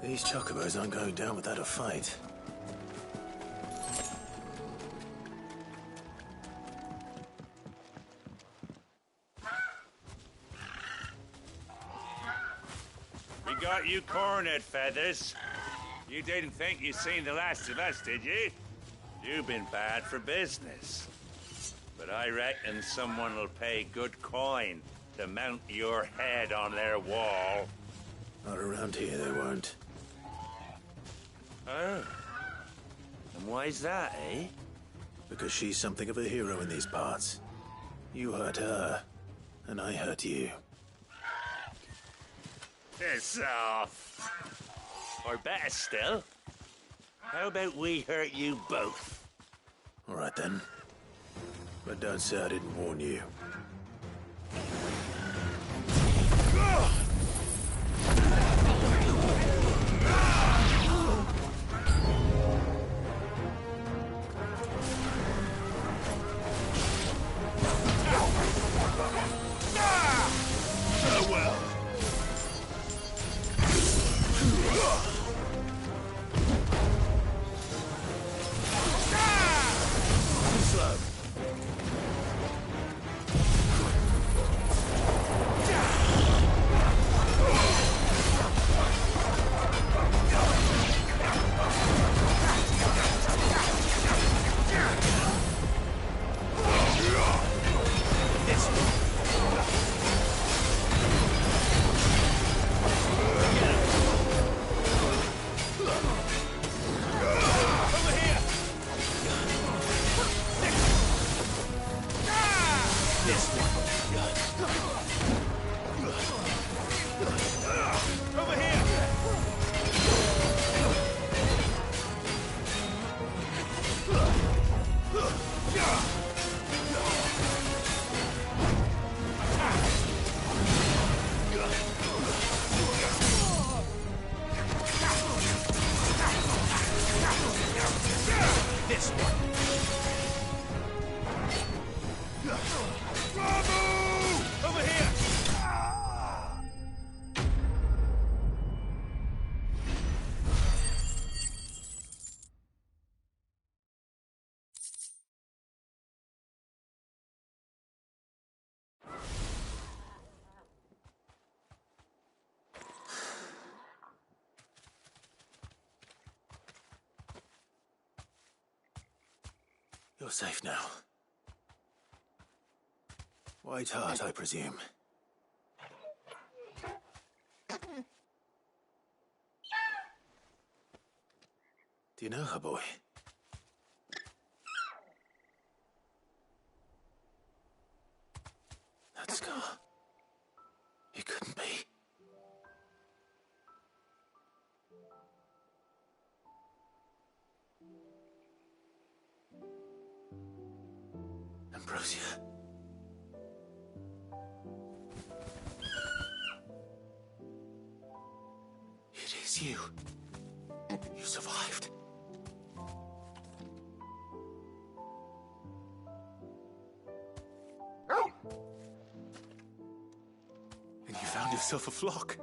These chocobos aren't going down without a fight. We got you cornered, Feathers. You didn't think you'd seen the last of us, did you? You've been bad for business. But I reckon someone will pay good coin to mount your head on their wall. Not around here, they won't. Oh. And why's that, eh? Because she's something of a hero in these parts. You hurt her, and I hurt you. Piss off. Or better still, how about we hurt you both? All right, then. But don't say I didn't warn you. This one. Over here! This one. Bravo! Over here! You're safe now. White Hart, I presume. Do you know her, boy? That scar. It couldn't be. Ambrosia. It is you. You survived. And you found yourself a flock.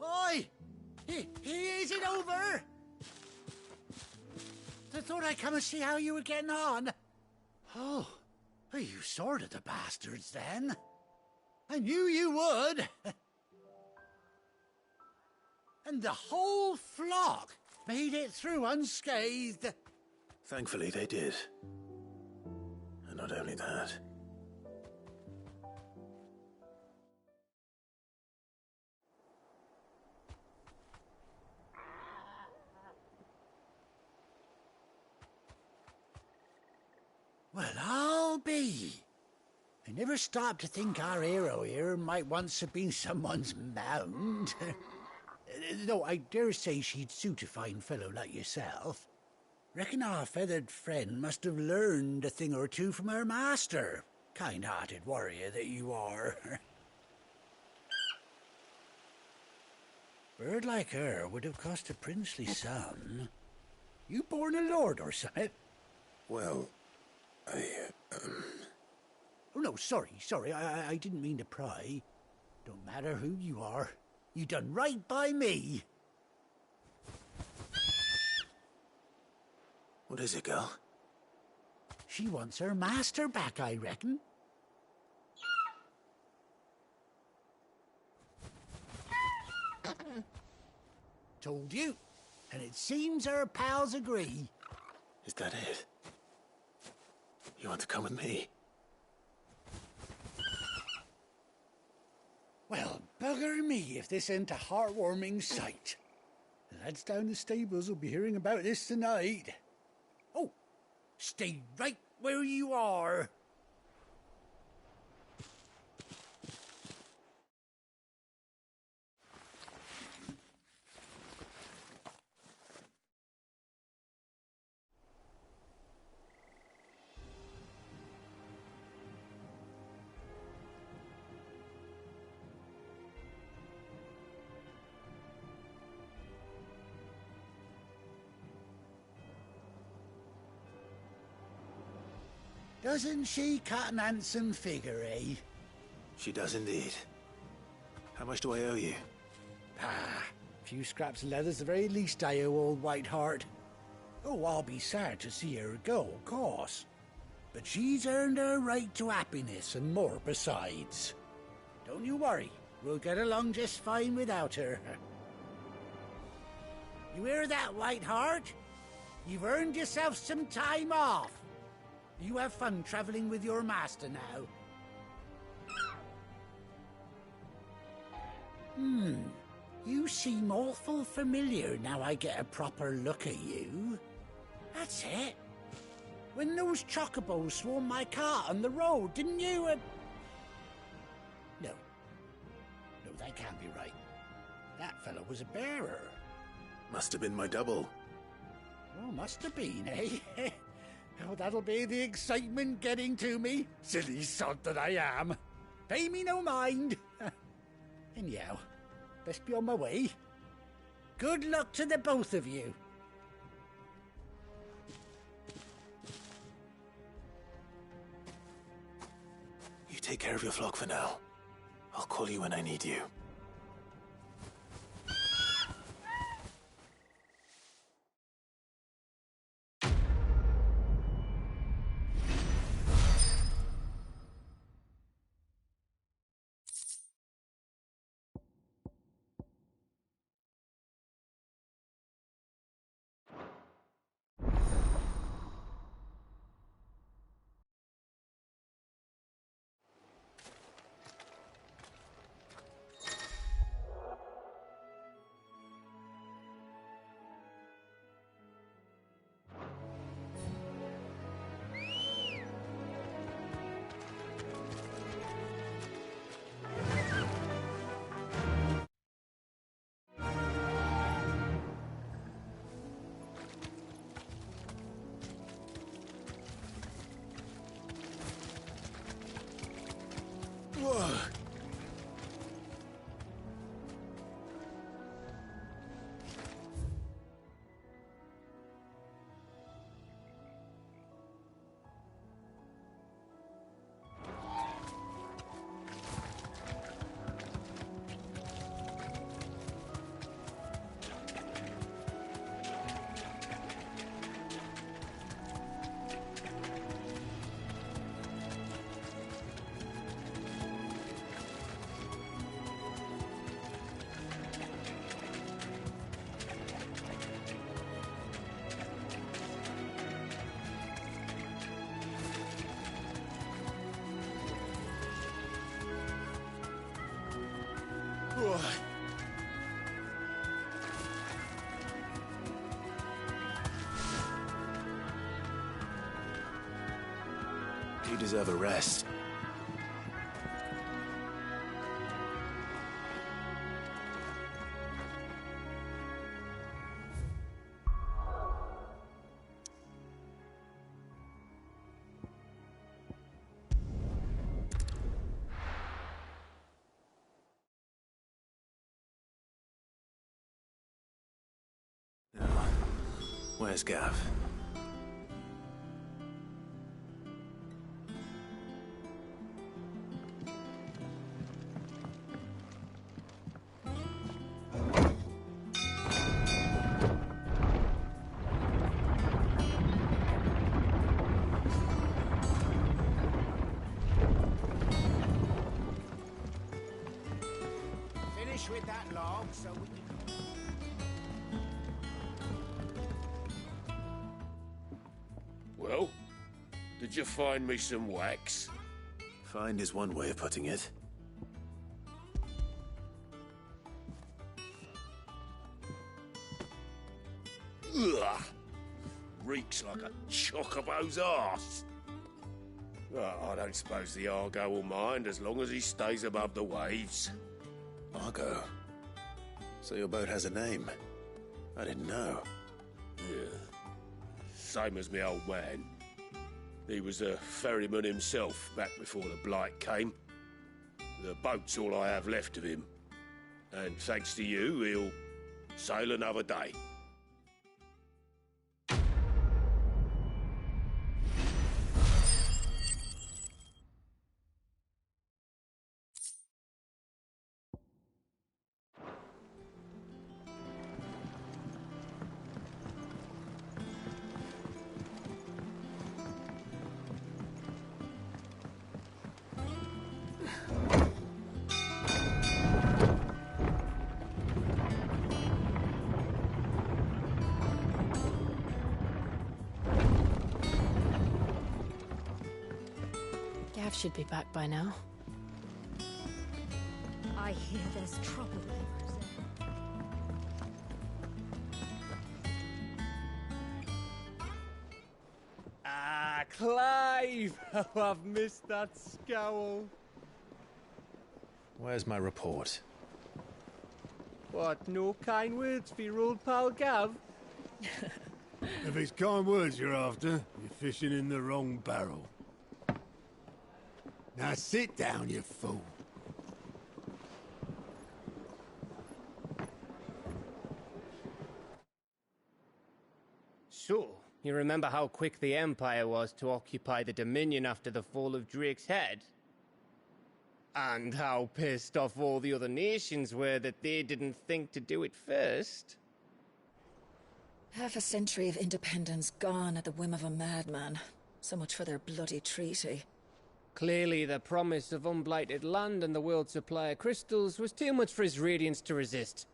Oi! Is it over? I thought I'd come and see how you were getting on. Oh, you sorted the bastards then. I knew you would. And the whole flock made it through unscathed. Thankfully, they did. And not only that. Well, I'll be. I never stopped to think our hero here might once have been someone's mount. Though I dare say she'd suit a fine fellow like yourself. Reckon our feathered friend must have learned a thing or two from her master. Kind-hearted warrior that you are. Bird like her would have cost a princely sum. You born a lord or something? Well, Oh, no, sorry. I didn't mean to pry. Don't matter who you are. You done right by me. What is it, girl? She wants her master back, I reckon. Told you. And it seems her pals agree. Is that it? You want to come with me? Well, bugger me if this ain't a heartwarming sight. The lads down the stables will be hearing about this tonight. Oh, stay right where you are. Doesn't she cut an handsome figure, eh? She does indeed. How much do I owe you? Ah, a few scraps of leather's the very least I owe old White Hart. Oh, I'll be sad to see her go, of course. But she's earned her right to happiness and more besides. Don't you worry, we'll get along just fine without her. You hear that, White Hart? You've earned yourself some time off. You have fun traveling with your master now. You seem awful familiar now I get a proper look at you. That's it. When those chocobos swarmed my car on the road, didn't you, No. No, that can't be right. That fellow was a bearer. Must have been my double. Oh, must have been, eh? Oh, that'll be the excitement getting to me. Silly sod that I am. Pay me no mind. Anyhow, best be on my way. Good luck to the both of you. You take care of your flock for now. I'll call you when I need you. Whoa. You deserve a rest. Now, where's Gav? Finish with that log so we can... Well, did you find me some wax? Find is one way of putting it. Ugh! Reeks like a chocobo's arse. Oh, I don't suppose the Argo will mind as long as he stays above the waves. Argo? So your boat has a name? I didn't know. Yeah. Same as me old man. He was a ferryman himself back before the Blight came. The boat's all I have left of him. And thanks to you, he'll sail another day. Gav should be back by now. I hear there's trouble there. Clive! Oh, I've missed that scowl. Where's my report? What, no kind words for your old pal Gav? If it's kind words you're after, you're fishing in the wrong barrel. Now sit down, you fool. So, you remember how quick the Empire was to occupy the Dominion after the fall of Drake's head? And how pissed off all the other nations were that they didn't think to do it first? Half a century of independence gone at the whim of a madman. So much for their bloody treaty. Clearly, the promise of unblighted land and the world's supply of crystals was too much for his radiance to resist.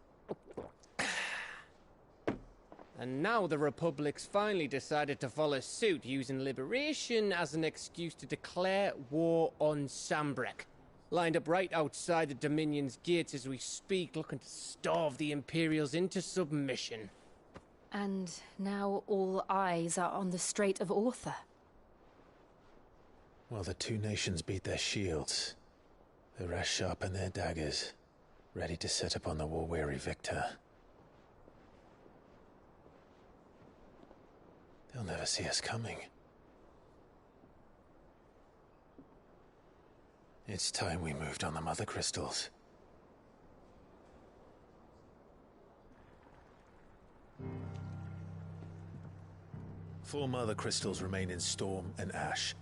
And now the Republic's finally decided to follow suit, using liberation as an excuse to declare war on Sambrek. Lined up right outside the Dominion's gates as we speak, looking to starve the Imperials into submission. And now all eyes are on the Strait of Author. While the two nations beat their shields, the rest sharpen their daggers, ready to set upon the war-weary victor. They'll never see us coming. It's time we moved on the Mother Crystals. Four Mother Crystals remain in Storm and Ash.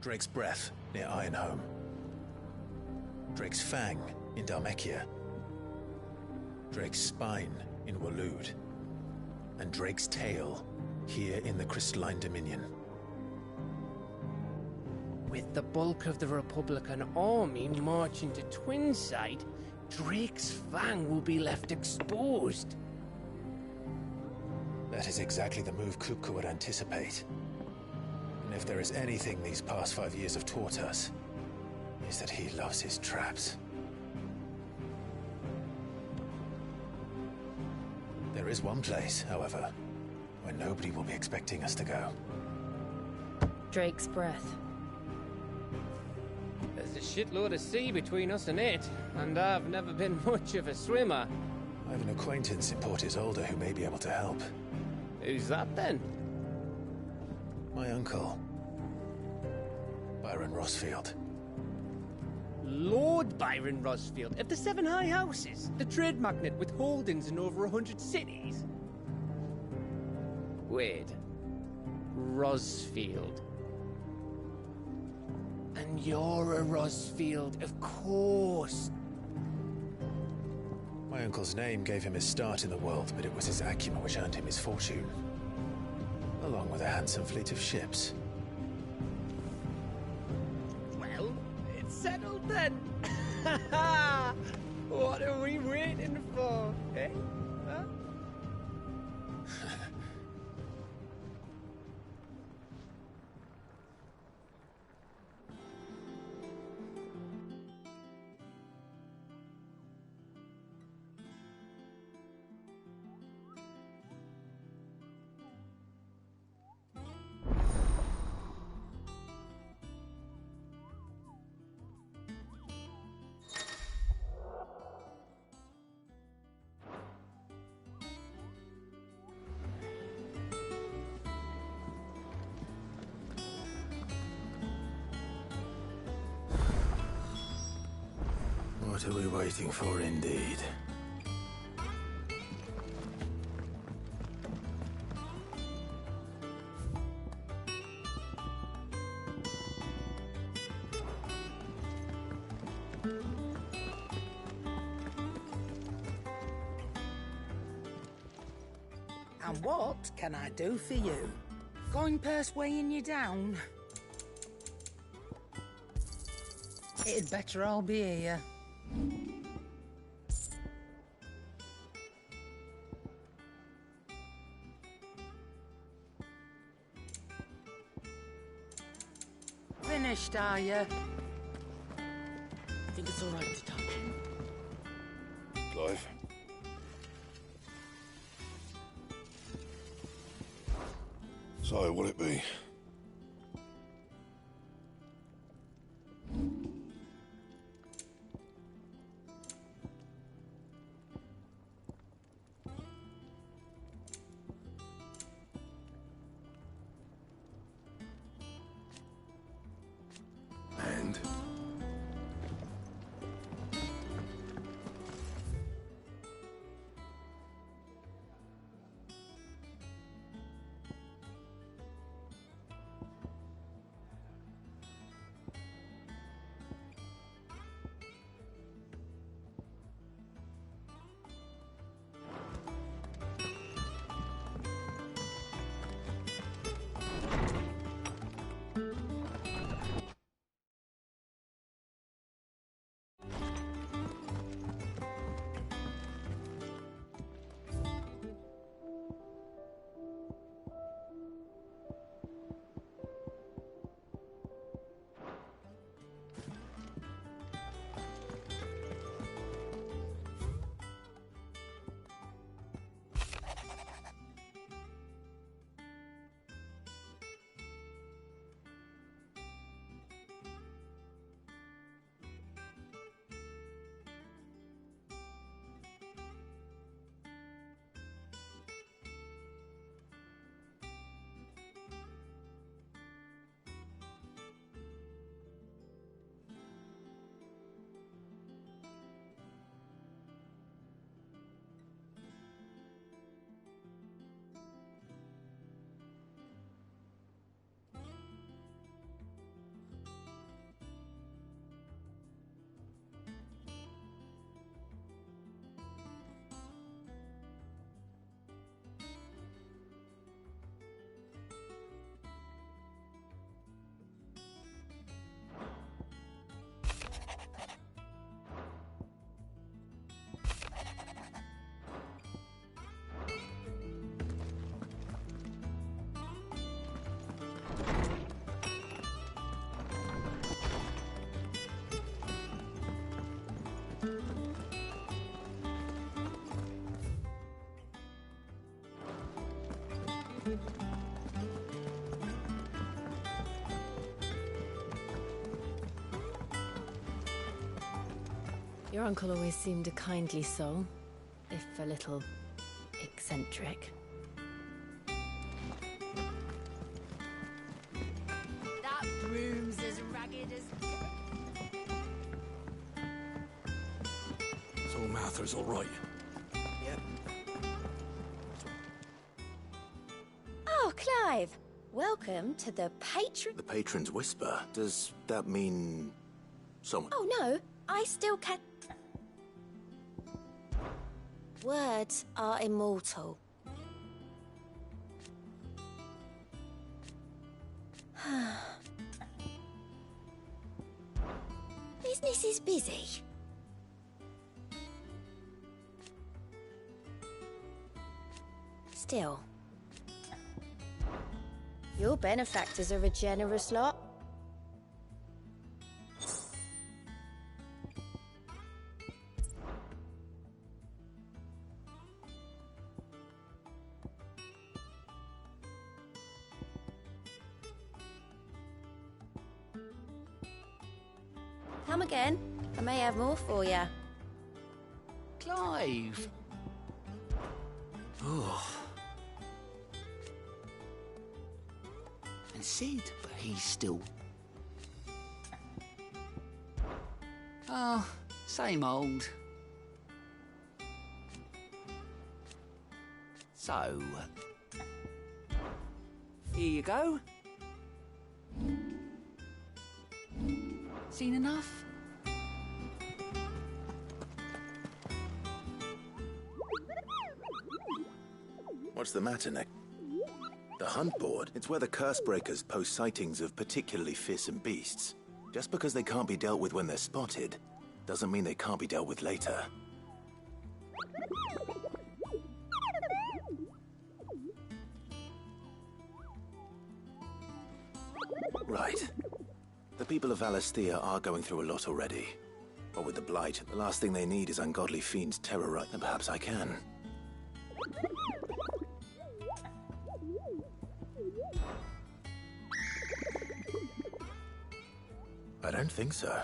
Drake's Breath near Ironhome. Drake's Fang in Dhalmekia. Drake's Spine in Waloed. And Drake's Tail here in the Crystalline Dominion. With the bulk of the Republican army marching to Twinside, Drake's Fang will be left exposed. That is exactly the move Kupka would anticipate. And if there is anything these past 5 years have taught us, is that he loves his traps. There is one place, however, where nobody will be expecting us to go. Drake's Breath. There's a shitload of sea between us and it, and I've never been much of a swimmer. I have an acquaintance in Port Isolde who may be able to help. Who's that then? My uncle, Byron Rosfield. Lord Byron Rosfield of the Seven High Houses, the trade magnate with holdings in over 100 cities. Wait, Rosfield. And you're a Rosfield, of course. My uncle's name gave him his start in the world, but it was his acumen which earned him his fortune. Along with a handsome fleet of ships. Well, it's settled then. What are we waiting for, eh? Huh? What are we waiting for, indeed? And what can I do for you? Coin purse weighing you down? It'd better all be here. Finished, are you? I think it's all right to talk. Clive? So, will it be? Your uncle always seemed a kindly soul, if a little eccentric. That broom's as ragged as... So Martha's all right. Yep. Oh, Clive! Welcome to the patron... The Patron's Whisper? Does that mean... someone? Oh, no. I still can... Words are immortal. Business is busy. Still. Your benefactors are a generous lot. Come again. I may have more for you. Clive! Oh. And Sid, but he's still... Oh, same old. So... here you go. Seen enough? What's the matter, Nick? The hunt board? It's where the curse breakers post sightings of particularly fearsome beasts. Just because they can't be dealt with when they're spotted, doesn't mean they can't be dealt with later. Right. The people of Valisthea are going through a lot already. But with the Blight, the last thing they need is ungodly fiends terrorize, and perhaps I can. I don't think so.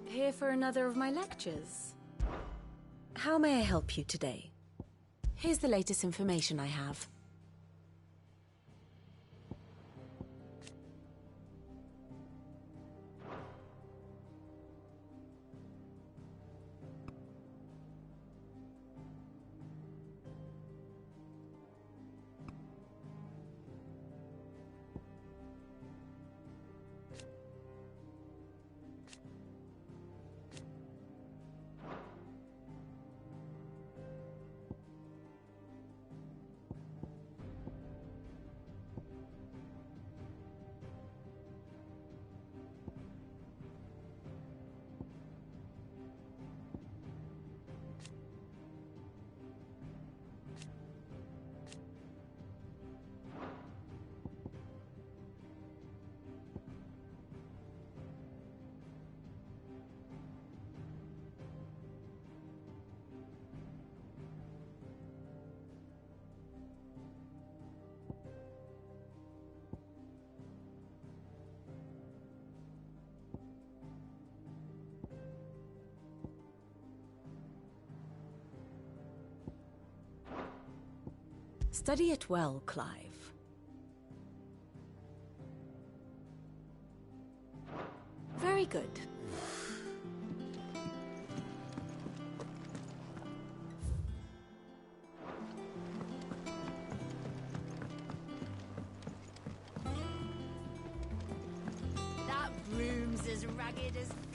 Here for another of my lectures. How may I help you today? Here's the latest information I have. Study it well, Clive. Very good. That broom's as as ragged as